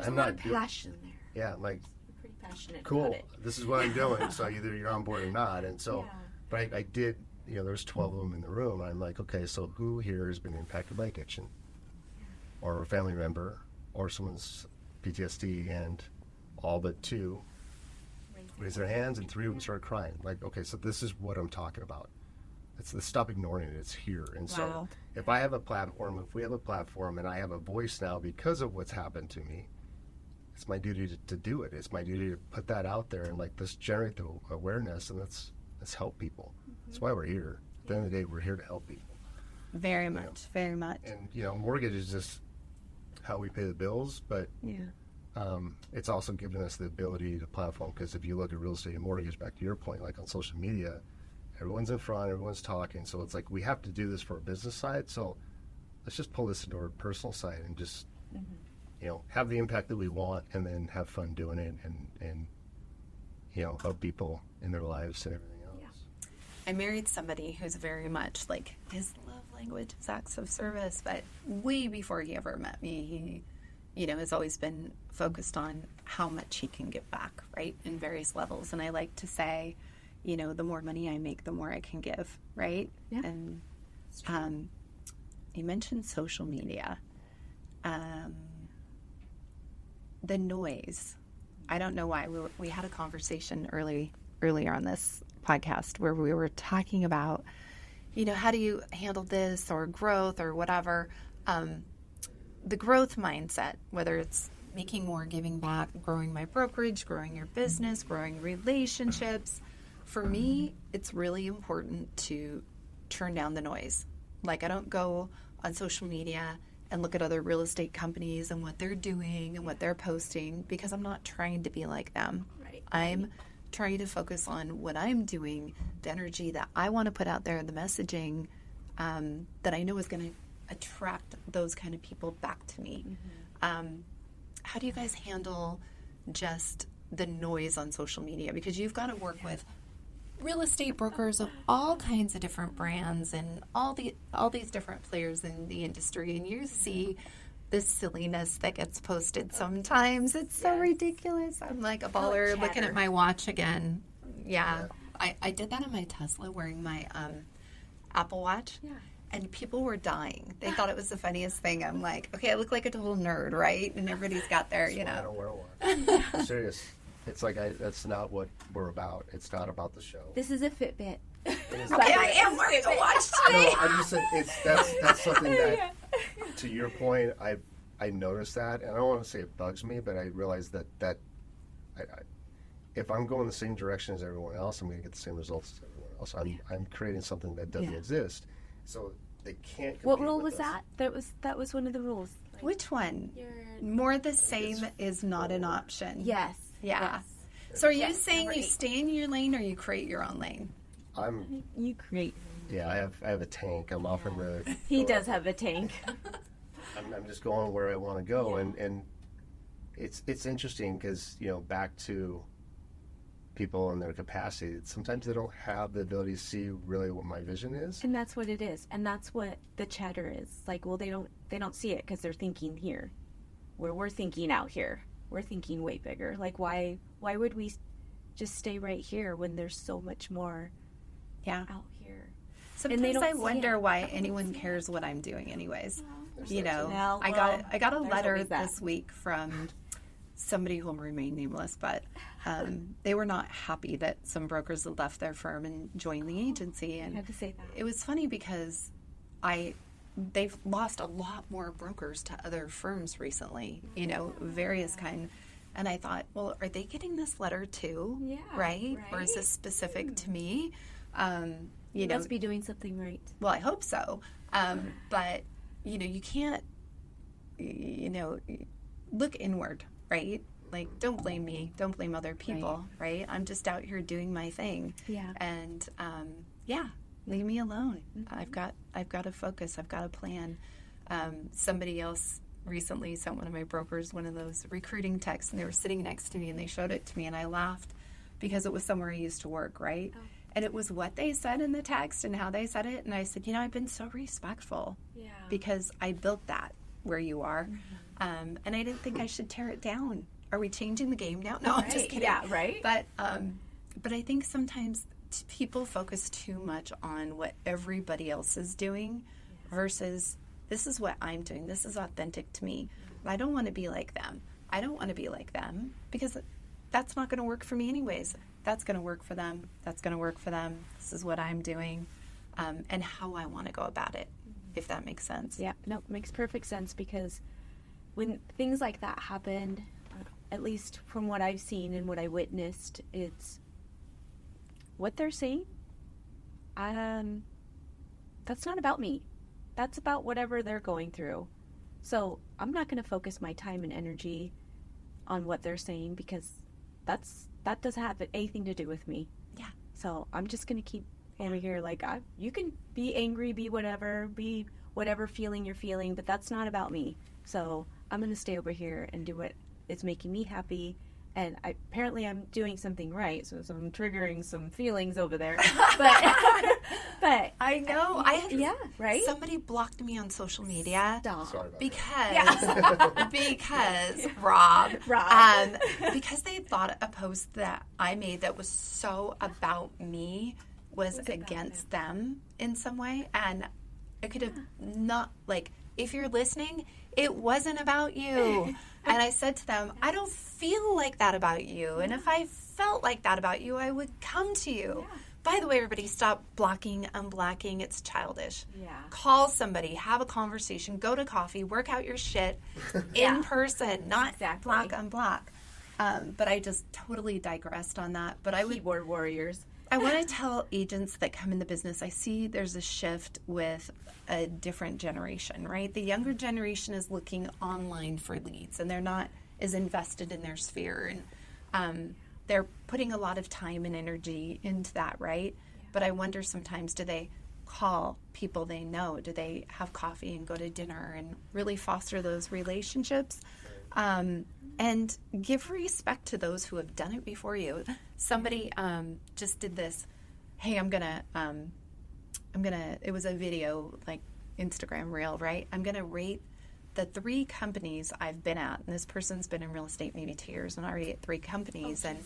I'm not. Passion there. Yeah, I'm like, You're pretty passionate cool. about it. This is what I'm doing. So either you're on board or not. And so, Yeah. but I did. There's 12 of them in the room. I'm like, okay, so who here has been impacted by addiction, or a family member, or someone's PTSD, and all but 2 raised their hands, and 3 of them started crying. Like, okay, so this is what I'm talking about. Stop ignoring it. It's here. And so Wow. if I have a platform, if we have a platform, and I have a voice now because of what's happened to me, it's my duty to do it. It's my duty to put that out there and like let's generate the awareness and let's help people. That's why we're here. At the end of the day, we're here to help people. Very much, very much. And mortgage is just how we pay the bills, but it's also given us the ability to platform. Because if you look at real estate and mortgage, back to your point, like on social media, everyone's in front, everyone's talking. So it's like we have to do this for our business side. So let's just pull this into our personal side and just have the impact that we want, and then have fun doing it, and help people in their lives and everything else. I married somebody who's very much like his love language is acts of service, but way before he ever met me, he, has always been focused on how much he can give back, right, in various levels. And I like to say, the more money I make, the more I can give, right? Yeah. And you mentioned social media. The noise. I don't know why. We had a conversation earlier on this podcast where we were talking about, how do you handle this or growth or whatever. The growth mindset, whether it's making more, giving back, growing my brokerage, growing your business, growing relationships. For me, it's really important to turn down the noise. Like, I don't go on social media and look at other real estate companies and what they're doing and what they're posting, because I'm not trying to be like them. Right. I'm trying to focus on what I'm doing, the energy that I want to put out there, the messaging that I know is going to attract those kind of people back to me. How do you guys handle just the noise on social media? Because you've got to work with real estate brokers of all kinds of different brands and all these different players in the industry, and you see the silliness that gets posted sometimes. It's so ridiculous. I'm like a baller looking at my watch again. Yeah. I did that in my Tesla wearing my Apple Watch. Yeah. And people were dying. They thought it was the funniest thing. I'm like, okay, I look like a total nerd, right? And everybody's got their, That's why I don't wear one. I'm serious. It's like that's not what we're about. It's not about the show. This is a Fitbit. Okay, I am wearing a watch today. No, I'm just saying that's something that, to your point, I noticed that, and I don't want to say it bugs me, but I realize that if I'm going the same direction as everyone else, I'm going to get the same results as everyone else. I'm creating something that doesn't exist, so they can't. What compete rule with was us. that? That was one of the rules. Like, Which one? More the same is not an option. yes. Yeah. Yes. So are you Yes, saying number you 8. stay in your lane or you create your own lane? You create. I have a tank. I'm offering to. He does have a tank. I'm just going where I want to go, and it's interesting because back to people and their capacity. Sometimes they don't have the ability to see really what my vision is. And that's what it is, and that's what the chatter is. Like, well, they don't see it because they're thinking here, where we're thinking out here. We're thinking way bigger. Like, why would we just stay right here when there's so much more out here? Sometimes I see wonder it. why anyone cares what I'm doing anyways. There's that too. Well, I got a there's letter always that. this week from somebody who will remain nameless, but they were not happy that some brokers had left their firm and joined the agency. And I had to say that. it was funny because they've lost a lot more brokers to other firms recently, various kind. And I thought, well, are they getting this letter too? Yeah, Right? Or is right. this specific to me? You must be doing something right. Well, I hope so. But, you can't, look inward, right? Like, don't blame me. Don't blame other people, right? I'm just out here doing my thing. Yeah. And, leave me alone. I've got to focus. I've got a plan. Somebody else recently sent one of my brokers one of those recruiting texts, and they were sitting next to me, and they showed it to me, and I laughed because it was somewhere I used to work, right? Oh. And it was what they said in the text and how they said it, and I said, I've been so respectful because I built that where you are, and I didn't think I should tear it down. Are we changing the game now? No, I'm just kidding. Yeah, right. But I think sometimes people focus too much on what everybody else is doing versus this is what I'm doing. This is authentic to me. I don't want to be like them. I don't want to be like them because that's not going to work for me anyways. That's going to work for them. That's going to work for them. This is what I'm doing and how I want to go about it, if that makes sense. Yeah, no, it makes perfect sense because when things like that happen, at least from what I've seen and what I witnessed, it's what they're saying. That's not about me. That's about whatever they're going through. So I'm not going to focus my time and energy on what they're saying because that doesn't have anything to do with me. Yeah. So I'm just going to keep over here like, you can be angry, be whatever feeling you're feeling, but that's not about me. So I'm going to stay over here and do what is making me happy. And apparently I'm doing something right, so I'm triggering some feelings over there. But I know. Right? Somebody blocked me on social media. Stop. Sorry about because Rob, Rob. because they thought a post that I made that was so about me was against them in some way, and it could have not, like, if you're listening, it wasn't about you. And I said to them, I don't feel like that about you, and if I felt like that about you, I would come to you. Yeah. By the way, everybody, stop blocking, unblocking. It's childish. Yeah. Call somebody, have a conversation, go to coffee, work out your shit in person, not Exactly. block, unblock. But I just totally digressed on that. But I would, Keyboard warriors. I want to tell agents that come in the business, I see there's a shift with a different generation, right? The younger generation is looking online for leads, and they're not as invested in their sphere. And they're putting a lot of time and energy into that, right? Yeah. But I wonder sometimes, do they call people they know? Do they have coffee and go to dinner and really foster those relationships? And give respect to those who have done it before you. Somebody just did this. Hey, I'm gonna, it was a video, like Instagram reel, right? I'm gonna rate the 3 companies I've been at, and this person's been in real estate maybe 2 years, and I already at 3 companies, and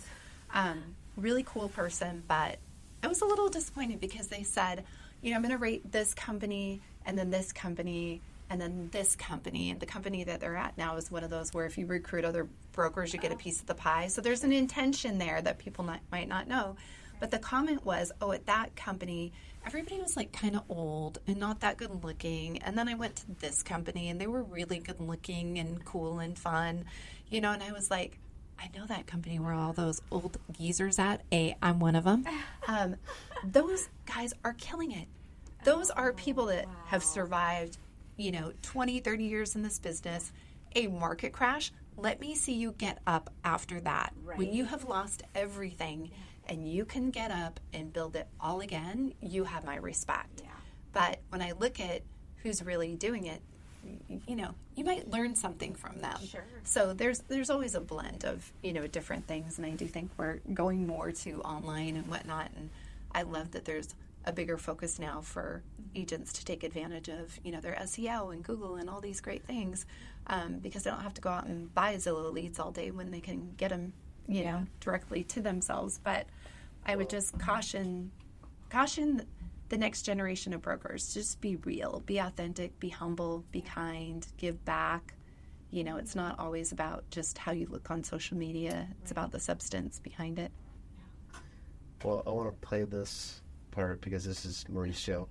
really cool person, but I was a little disappointed because they said, I'm going to rate this company, and then this company, and then this company, and the company that they're at now is one of those where if you recruit other brokers, you get a piece of the pie. So there's an intention there that people might not know. But the comment was, at that company, everybody was like kind of old and not that good looking. And then I went to this company and they were really good looking and cool and fun, and I was like, I know that company where all those old geezers at. I'm one of them. Those guys are killing it. Those are people that have survived, 20, 30 years in this business. A market crash, let me see you get up after that. Right. When you have lost everything and you can get up and build it all again, you have my respect. Yeah. But when I look at who's really doing it, you might learn something from them. Sure. So there's always a blend of, different things. And I do think we're going more to online and whatnot. And I love that there's a bigger focus now for agents to take advantage of, their SEO and Google and all these great things, because they don't have to go out and buy Zillow leads all day when they can get them, directly to themselves. But I would just caution the next generation of brokers, just be real, be authentic, be humble, be kind, give back. It's not always about just how you look on social media. It's about the substance behind it. Well, I want to play this part because this is Mauricio.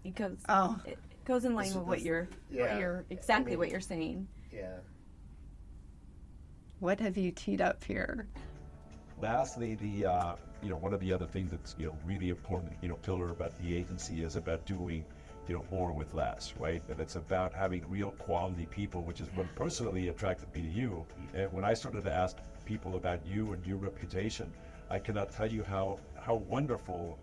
Because it goes in line with what you're saying. Yeah. What have you teed up here? Lastly, the one of the other things that's really important, pillar about the agency is about doing more with less, right? And it's about having real quality people, which is what personally attracted me to you. And when I started to ask people about you and your reputation, I cannot tell you how wonderful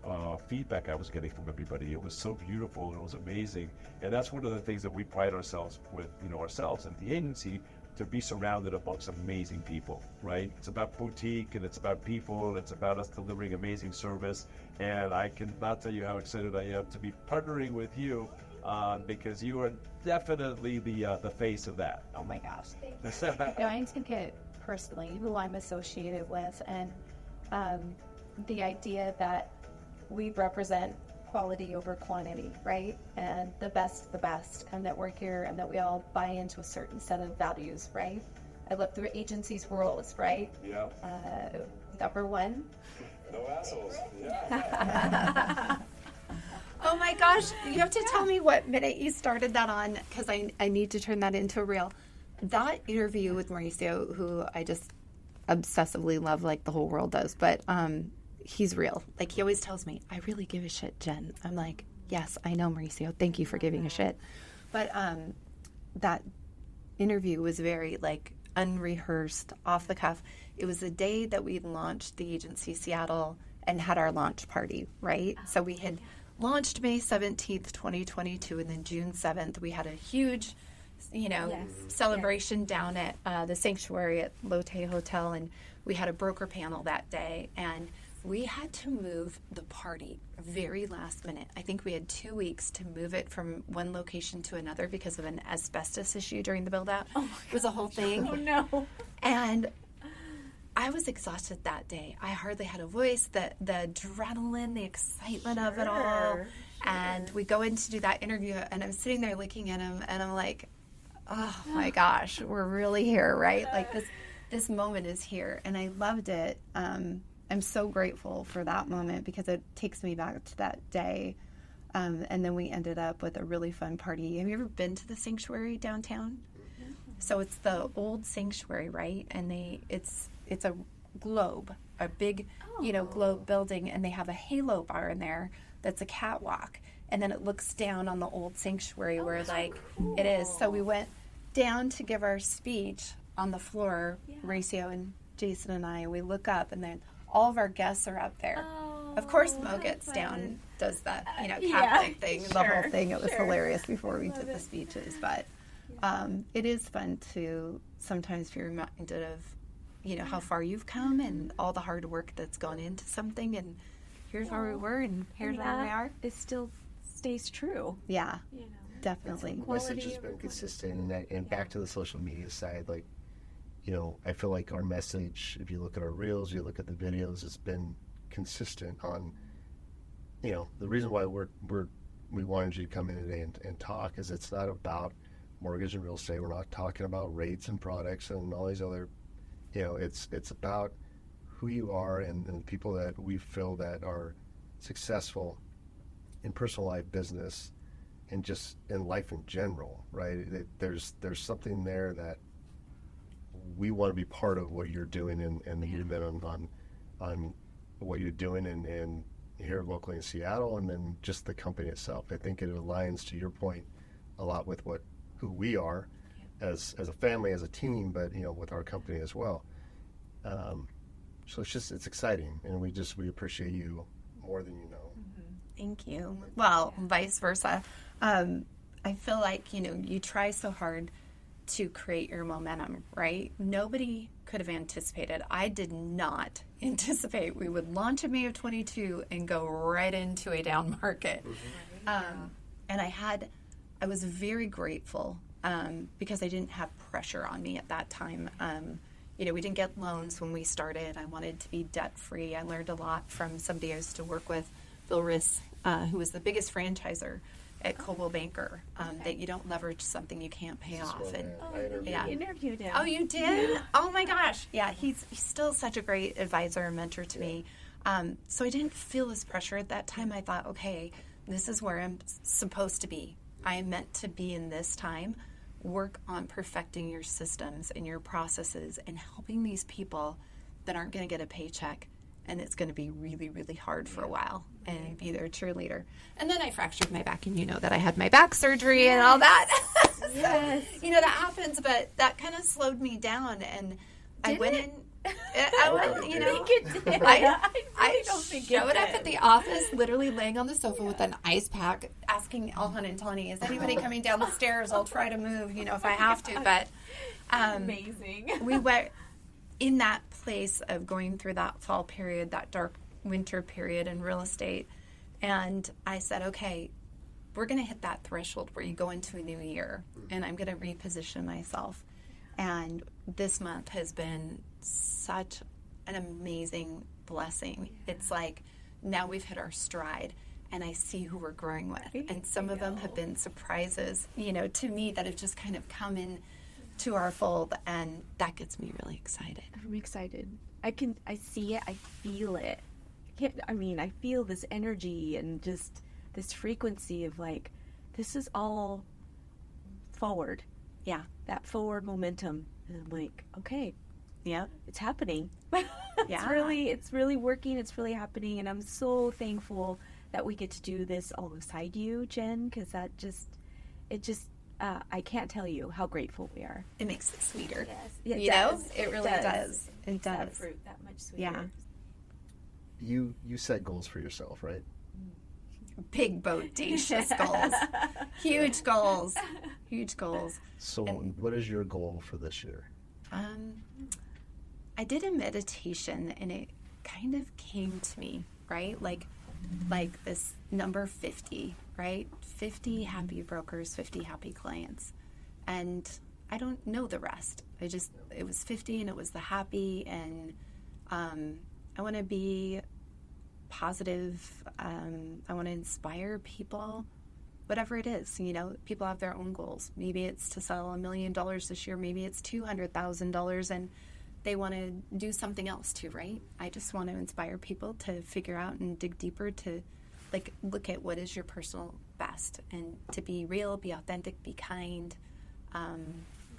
feedback I was getting from everybody. It was so beautiful, and it was amazing. And that's one of the things that we pride ourselves with, ourselves and the agency, to be surrounded amongst amazing people, right? It's about boutique, and it's about people, and it's about us delivering amazing service. And I cannot tell you how excited I am to be partnering with you, because you are definitely the face of that. Oh my gosh. I take it personally, who I'm associated with, and the idea that we represent quality over quantity, right? And the best, and that we're here and that we all buy into a certain set of values, right? I look through agencies' roles, right? Yeah. Number one. No assholes. Yeah. Oh my gosh, you have to tell me what minute you started that on, because I need to turn that into a reel. That interview with Mauricio, who I just obsessively love like the whole world does, but he's real. Like, he always tells me, I really give a shit, Jen. I'm like, yes, I know, Mauricio. Thank you for giving a shit. But that interview was very like unrehearsed, off the cuff. It was the day that we launched the agency Seattle and had our launch party, right? So we had launched May 17th, 2022, and then June 7th, we had a huge, celebration down at the Sanctuary at Lotte Hotel, and we had a broker panel that day, and we had to move the party very last minute. I think we had 2 weeks to move it from one location to another because of an asbestos issue during the build-out. Oh, it was a whole thing. Oh, no. And I was exhausted that day. I hardly had a voice. The adrenaline, the excitement of it all. And we go in to do that interview, and I'm sitting there looking at him, and I'm like, oh my gosh, we're really here, right? Like this moment is here, and I loved it. I'm so grateful for that moment because it takes me back to that day. And then we ended up with a really fun party. Have you ever been to the Sanctuary downtown? Mm-hmm. So it's the old Sanctuary, right? And it's a globe, a big, globe building, and they have a halo bar in there that's a catwalk. And then it looks down on the old Sanctuary where cool. It is. So we went down to give our speech on the floor, Mauricio and Jason and I, and we look up, and then all of our guests are up there. Oh, of course, Mo gets down, does that, Catholic thing, the whole thing. It was hilarious before we did the speeches. But it is fun to sometimes be reminded of, how far you've come and all the hard work that's gone into something. And here's where we were, and here's where we are. It still stays true. Yeah, definitely. The message has been consistent, and back to the social media side, like, I feel like our message, if you look at our reels, you look at the videos, it's been consistent on, the reason why we wanted you to come in today and talk is it's not about mortgage and real estate. We're not talking about rates and products and all these other, it's about who you are and the people that we feel that are successful in personal life, business, and just in life in general, right? There's something there that we want to be part of what you're doing and the movement on what you're doing and here locally in Seattle, and then just the company itself. I think it aligns, to your point, a lot with who we are as a family, as a team, but with our company as well. So it's exciting, and we appreciate you more than you know. Mm-hmm. Thank you. Well, vice versa. I feel like you try so hard to create your momentum, right? Nobody could have anticipated. I did not anticipate we would launch in May of 22 and go right into a down market. Mm-hmm. And I was very grateful because I didn't have pressure on me at that time. We didn't get loans when we started. I wanted to be debt-free. I learned a lot from somebody I used to work with, Bill Riss, who was the biggest franchiser at Coldwell Banker, that you don't leverage something you can't pay off. I interviewed him. Oh, you did? Yeah. Oh my gosh. Yeah, he's still such a great advisor and mentor to me. So I didn't feel this pressure at that time. I thought, okay, this is where I'm supposed to be. I am meant to be in this time. Work on perfecting your systems and your processes and helping these people that aren't going to get a paycheck, and it's going to be really, really hard for a while, and be their cheerleader. And then I fractured my back, and that I had my back surgery and all that. Yes. That happens, but that kind of slowed me down, and I went in. You know, I don't think it showed up did. at the office, literally laying on the sofa with an ice pack, asking Elhan and Tony, "Is anybody coming down the stairs? I'll try to move, you know, if I have to." But Amazing. we were in that place of going through that fall period, that dark winter period in real estate, and I said, "Okay, we're going to hit that threshold where you go into a new year, and I'm going to reposition myself." And this month has been such an amazing blessing. It's like now we've hit our stride, and I see who we're growing with. And some of them have been surprises, you know, to me that have just kind of come in to our fold, and that gets me really excited. I'm excited. I see it. I feel it. I feel this energy and just this frequency of like, this is all forward. Yeah. That forward momentum. And I'm like, okay, Yep. it's happening. Yeah. It's really working. It's really happening. And I'm so thankful that we get to do this alongside you, Jen, because I can't tell you how grateful we are. It makes it sweeter. Yes. You know? It really does. It That does. fruit that much sweeter. Yeah. You set goals for yourself, right? Big, bodacious goals. Huge goals. Huge goals. So what is your goal for this year? I did a meditation and it kind of came to me, right? Like this number 50, right? 50 happy brokers, 50 happy clients. And I don't know the rest. It was 50 and it was the happy, and I want to be positive. I want to inspire people, whatever it is. You know, people have their own goals. Maybe it's to sell $1 million this year. Maybe it's $200,000, and they want to do something else too, right? I just want to inspire people to figure out and dig deeper to, like, look at what is your personal best, and to be real, be authentic, be kind.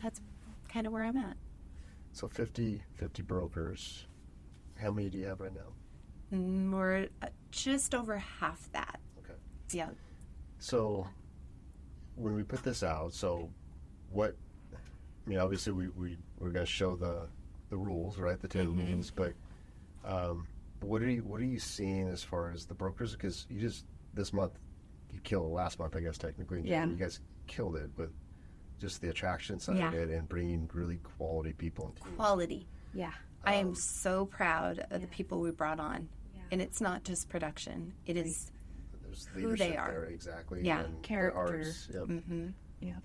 That's kind of where I'm at. So 50 brokers. How many do you have right now? We're just over half that. Okay. Yeah. So when we put this out, obviously we're going to show the rules, right? The 10 rules, but what are you seeing as far as the brokers? Because this month, you killed last month, I guess, technically. Yeah. You guys killed it with just the attraction side of it and bringing really quality people into it. Quality. Yeah. I am so proud of the people we brought on. Yeah. And it's not just production. It is There's who leadership they are. there, exactly. Yeah. And Character. their hearts. Yep. Mm-hmm. Yeah.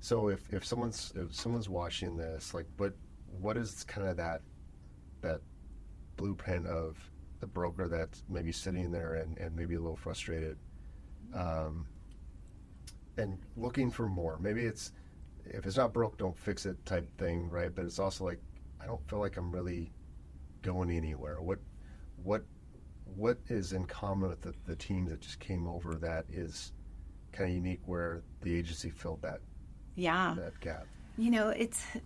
So if someone's watching this, like, what is kind of that blueprint of the broker that's maybe sitting there and maybe a little frustrated, and looking for more? Maybe it's, if it's not broke, don't fix it type thing, right? But it's also like, I don't feel like I'm really going anywhere. What is in common with the team that just came over that is kind of unique, where the agency filled that gap? You know,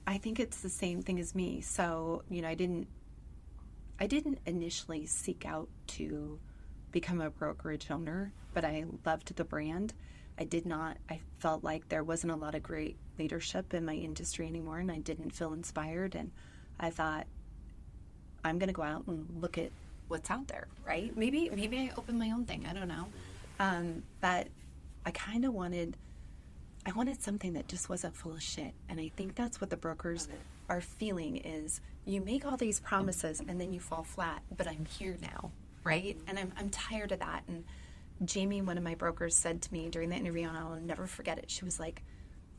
I think it's the same thing as me. So, you know, I didn't initially seek out to become a brokerage owner, but I loved the brand. I felt like there wasn't a lot of great leadership in my industry anymore, and I didn't feel inspired. And I thought, I'm going to go out and look at what's out there, right? Maybe I open my own thing. I don't know. But I kind of wanted something that just wasn't full of shit. And I think that's what the brokers are feeling, is you make all these promises and then you fall flat, but I'm here now, right? And I'm tired of that. And Jamie, one of my brokers, said to me during the interview, and I'll never forget it, she was like,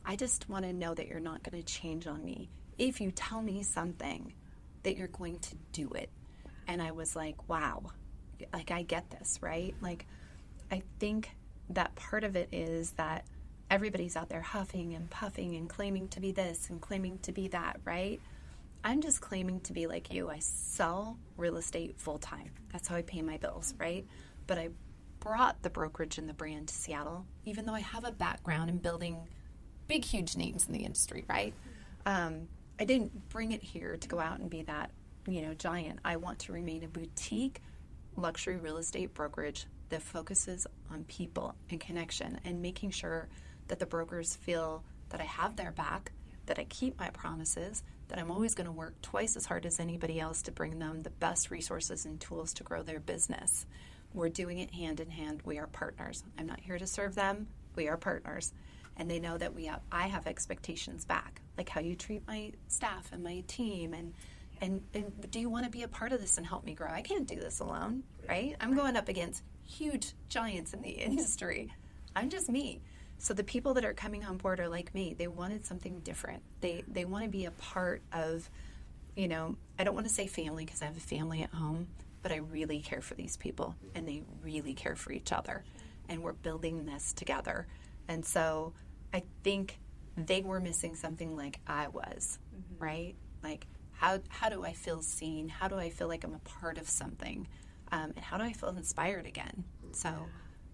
I just want to know that you're not going to change on me. If you tell me something, that you're going to do it. And I was like, wow, like, I get this, right? Like, I think that part of it is that everybody's out there huffing and puffing and claiming to be this and claiming to be that, right? I'm just claiming to be like you. I sell real estate full time. That's how I pay my bills, right? But I brought the brokerage and the brand to Seattle, even though I have a background in building big, huge names in the industry, right? I didn't bring it here to go out and be that, you know, giant. I want to remain a boutique luxury real estate brokerage that focuses on people and connection, and making sure that the brokers feel that I have their back, that I keep my promises, that I'm always going to work twice as hard as anybody else to bring them the best resources and tools to grow their business. We're doing it hand in hand. We are partners. I'm not here to serve them. We are partners. And they know that I have expectations back, like how you treat my staff and my team. And do you want to be a part of this and help me grow? I can't do this alone, right? I'm going up against huge giants in the industry. I'm just me. So the people that are coming on board are like me. They wanted something different. They want to be a part of, I don't want to say family because I have a family at home, but I really care for these people and they really care for each other. And we're building this together. And so I think they were missing something like I was, right? Like, how do I feel seen? How do I feel like I'm a part of something? And how do I feel inspired again? So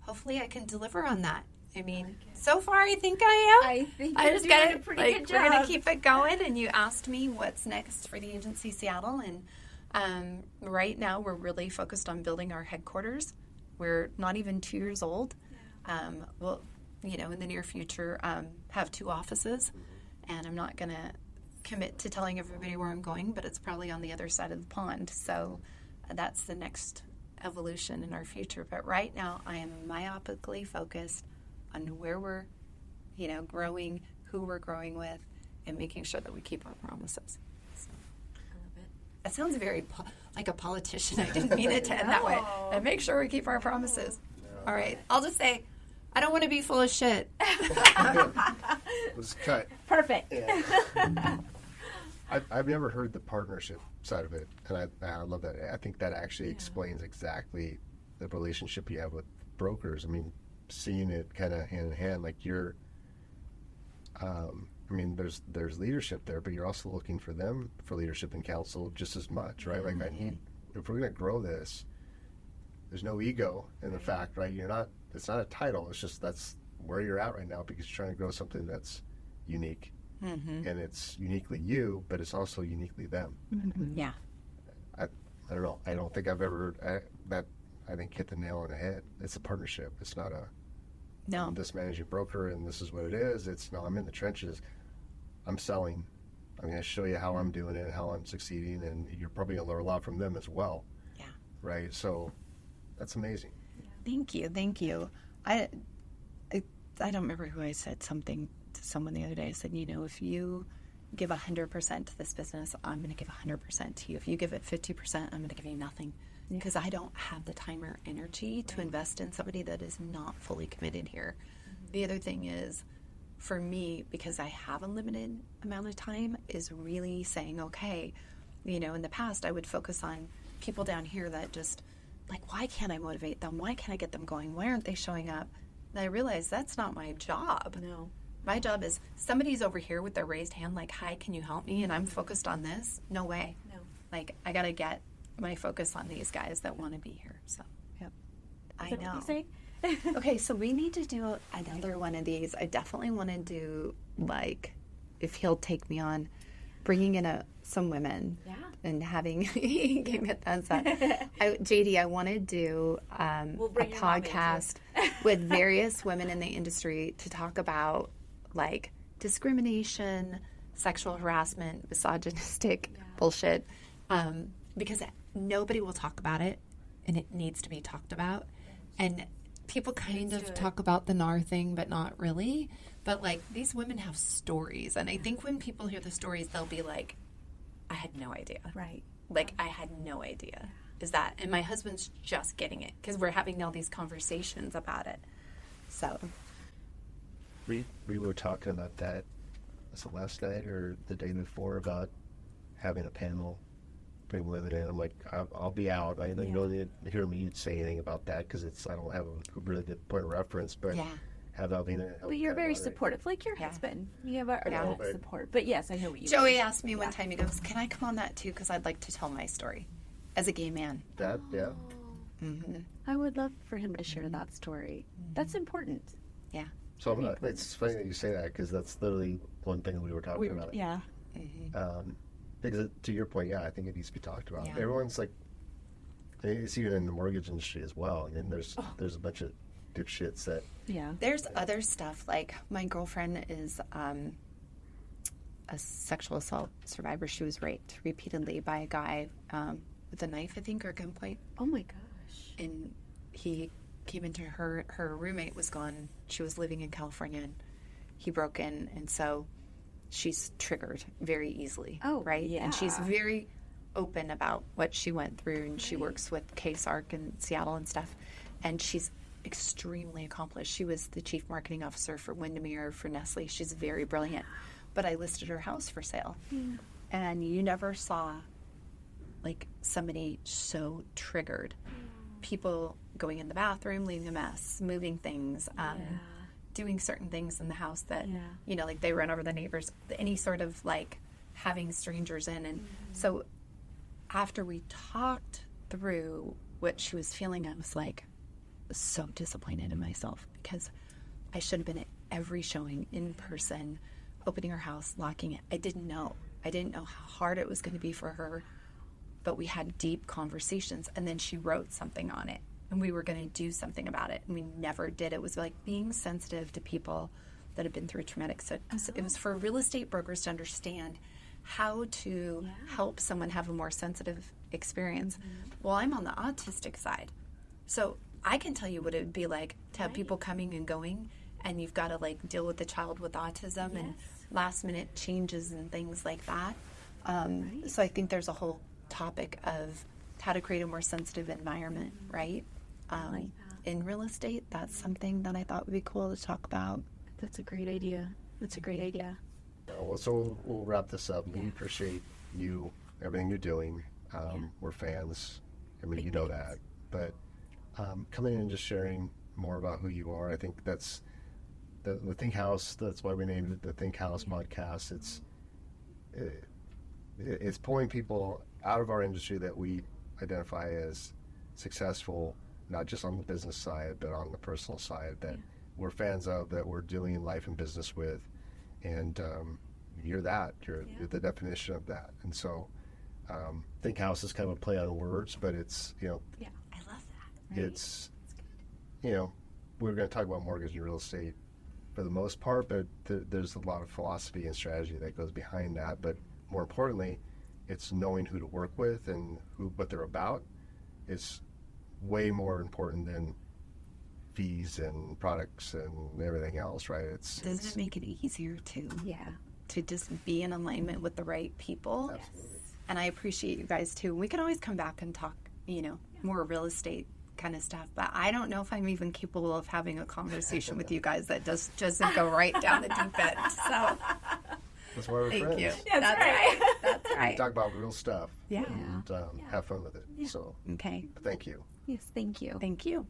hopefully I can deliver on that. I mean, so far I think I am. I think I you're just doing got a pretty good We're gonna job. keep it going. And you asked me what's next for the agency Seattle, and right now we're really focused on building our headquarters. We're not even 2 years old. We'll, in the near future, have 2 offices, and I'm not gonna commit to telling everybody where I'm going, but it's probably on the other side of the pond. So that's the next evolution in our future. But right now, I am myopically focused on where we're, growing, who we're growing with, and making sure that we keep our promises. So, I love it. that sounds very like a politician. I didn't mean it to end that way. And make sure we keep our promises. All right. I'll just say, I don't want to be full of shit. Let's cut. Perfect. Yeah. I've never heard the partnership side of it, and I love that. I think that actually explains exactly the relationship you have with brokers. I mean, seeing it kind of hand in hand, like you're, there's leadership there, but you're also looking for them for leadership and counsel just as much, right? Like if we're going to grow this, there's no ego in the fact, right? It's not a title. It's just that's where you're at right now because you're trying to grow something that's unique. And it's uniquely you, but it's also uniquely them. Yeah. I don't know. I don't think I've ever I think hit the nail on the head. It's a partnership. It's not I'm this managing broker and this is what it is. It's no, I'm in the trenches. I'm selling. I'm going to show you how I'm doing it, how I'm succeeding, and you're probably going to learn a lot from them as well. Yeah. Right. So that's amazing. Thank you. I don't remember who I said something to someone the other day. I said, if you give 100% to this business, I'm going to give 100% to you. If you give it 50%, I'm going to give you nothing because I don't have the time or energy to invest in somebody that is not fully committed here. The other thing is, for me, because I have a limited amount of time, is really saying, okay, in the past I would focus on people down here that just, like, why can't I motivate them? Why can't I get them going? Why aren't they showing up? And I realized that's not my job. No. My job is somebody's over here with their raised hand, like, hi, can you help me? And I'm focused on this. No way. No. Like, I got to get my focus on these guys that want to be here. So, Yep. I Is that know. what you say? Okay, so we need to do another one of these. I definitely want to do, like, if he'll take me on, bringing in some women. Yeah. And having, he gave me a thumbs up. JD, I want to do We'll a bring your mom in, too. podcast with various women in the industry to talk about, like, discrimination, sexual harassment, misogynistic bullshit, because nobody will talk about it, and it needs to be talked about. And people kind of talk about the NAR thing, but not really. But, like, these women have stories, and I think when people hear the stories, they'll be like, I had no idea. Right. Like, I had no idea. And my husband's just getting it, because we're having all these conversations about it. So. We were talking about that, was it last night or the day before, about having a panel, bring women in. I'm like, I'll be out. I know you don't need to hear me say anything about that because I don't have a really good point of reference, but have Alvina. But you're very supportive, like your husband. You have our support. But yes, I know what you Joey mean. asked me one time, he goes, can I come on that too? Because I'd like to tell my story as a gay man. That, yeah. Mm-hmm. I would love for him to share that story. That's important. Yeah. So it's funny that you say that because that's literally one thing that we were talking about. Yeah. Because to your point, I think it needs to be talked about. Yeah. Everyone's like, it's even in the mortgage industry as well. I mean, there's a bunch of dipshits that. Yeah. There's other stuff, like my girlfriend is a sexual assault survivor. She was raped repeatedly by a guy with a knife, I think, or gunpoint. Oh my gosh. And he came into her roommate was gone. She was living in California, and he broke in, and so she's triggered very easily. Oh, right? yeah. And she's very open about what she went through, and she works with Case-Arc in Seattle and stuff, and she's extremely accomplished. She was the chief marketing officer for Windermere, for Nestle. She's very brilliant. But I listed her house for sale, and you never saw like somebody so triggered. People going in the bathroom, leaving a mess, moving things, doing certain things in the house that, you know, like they run over the neighbors, any sort of like having strangers in. And so after we talked through what she was feeling, I was like so disappointed in myself, because I should have been at every showing in person, opening her house, locking it. I didn't know how hard it was going to be for her, but we had deep conversations, and then she wrote something on it, and we were going to do something about it, and we never did. It was like being sensitive to people that have been through traumatic. So it was for real estate brokers to understand how to help someone have a more sensitive experience. Well, I'm on the autistic side, so I can tell you what it would be like to have people coming and going, and you've got to like deal with the child with autism and last minute changes and things like that. So I think there's a whole topic of how to create a more sensitive environment, right? In real estate, that's something that I thought would be cool to talk about. That's a great idea. Well, so we'll wrap this up. We appreciate you, everything you're doing. We're fans. I mean, you know that. But coming in and just sharing more about who you are, I think that's the Think House. That's why we named it the Think House podcast. It's pulling people out of our industry that we identify as successful, not just on the business side, but on the personal side, that we're fans of, that we're doing life and business with. And you're that. You're the definition of that. And so Think House is kind of a play on words, but it's, you know, I love that. Right? it's, you know, we're going to talk about mortgage and real estate for the most part, but there's a lot of philosophy and strategy that goes behind that. But more importantly, it's knowing who to work with and what they're about is way more important than fees and products and everything else, right? Doesn't it make it easier to just be in alignment with the right people? Absolutely. And I appreciate you guys too. We can always come back and talk, you know, more real estate kind of stuff, but I don't know if I'm even capable of having a conversation with you guys that doesn't go right down the deep end. So That's why we're thank friends. you. That's right. That's We right. talk about real stuff Yeah. and have fun with it. So Okay. thank you. Yes, thank you. Thank you.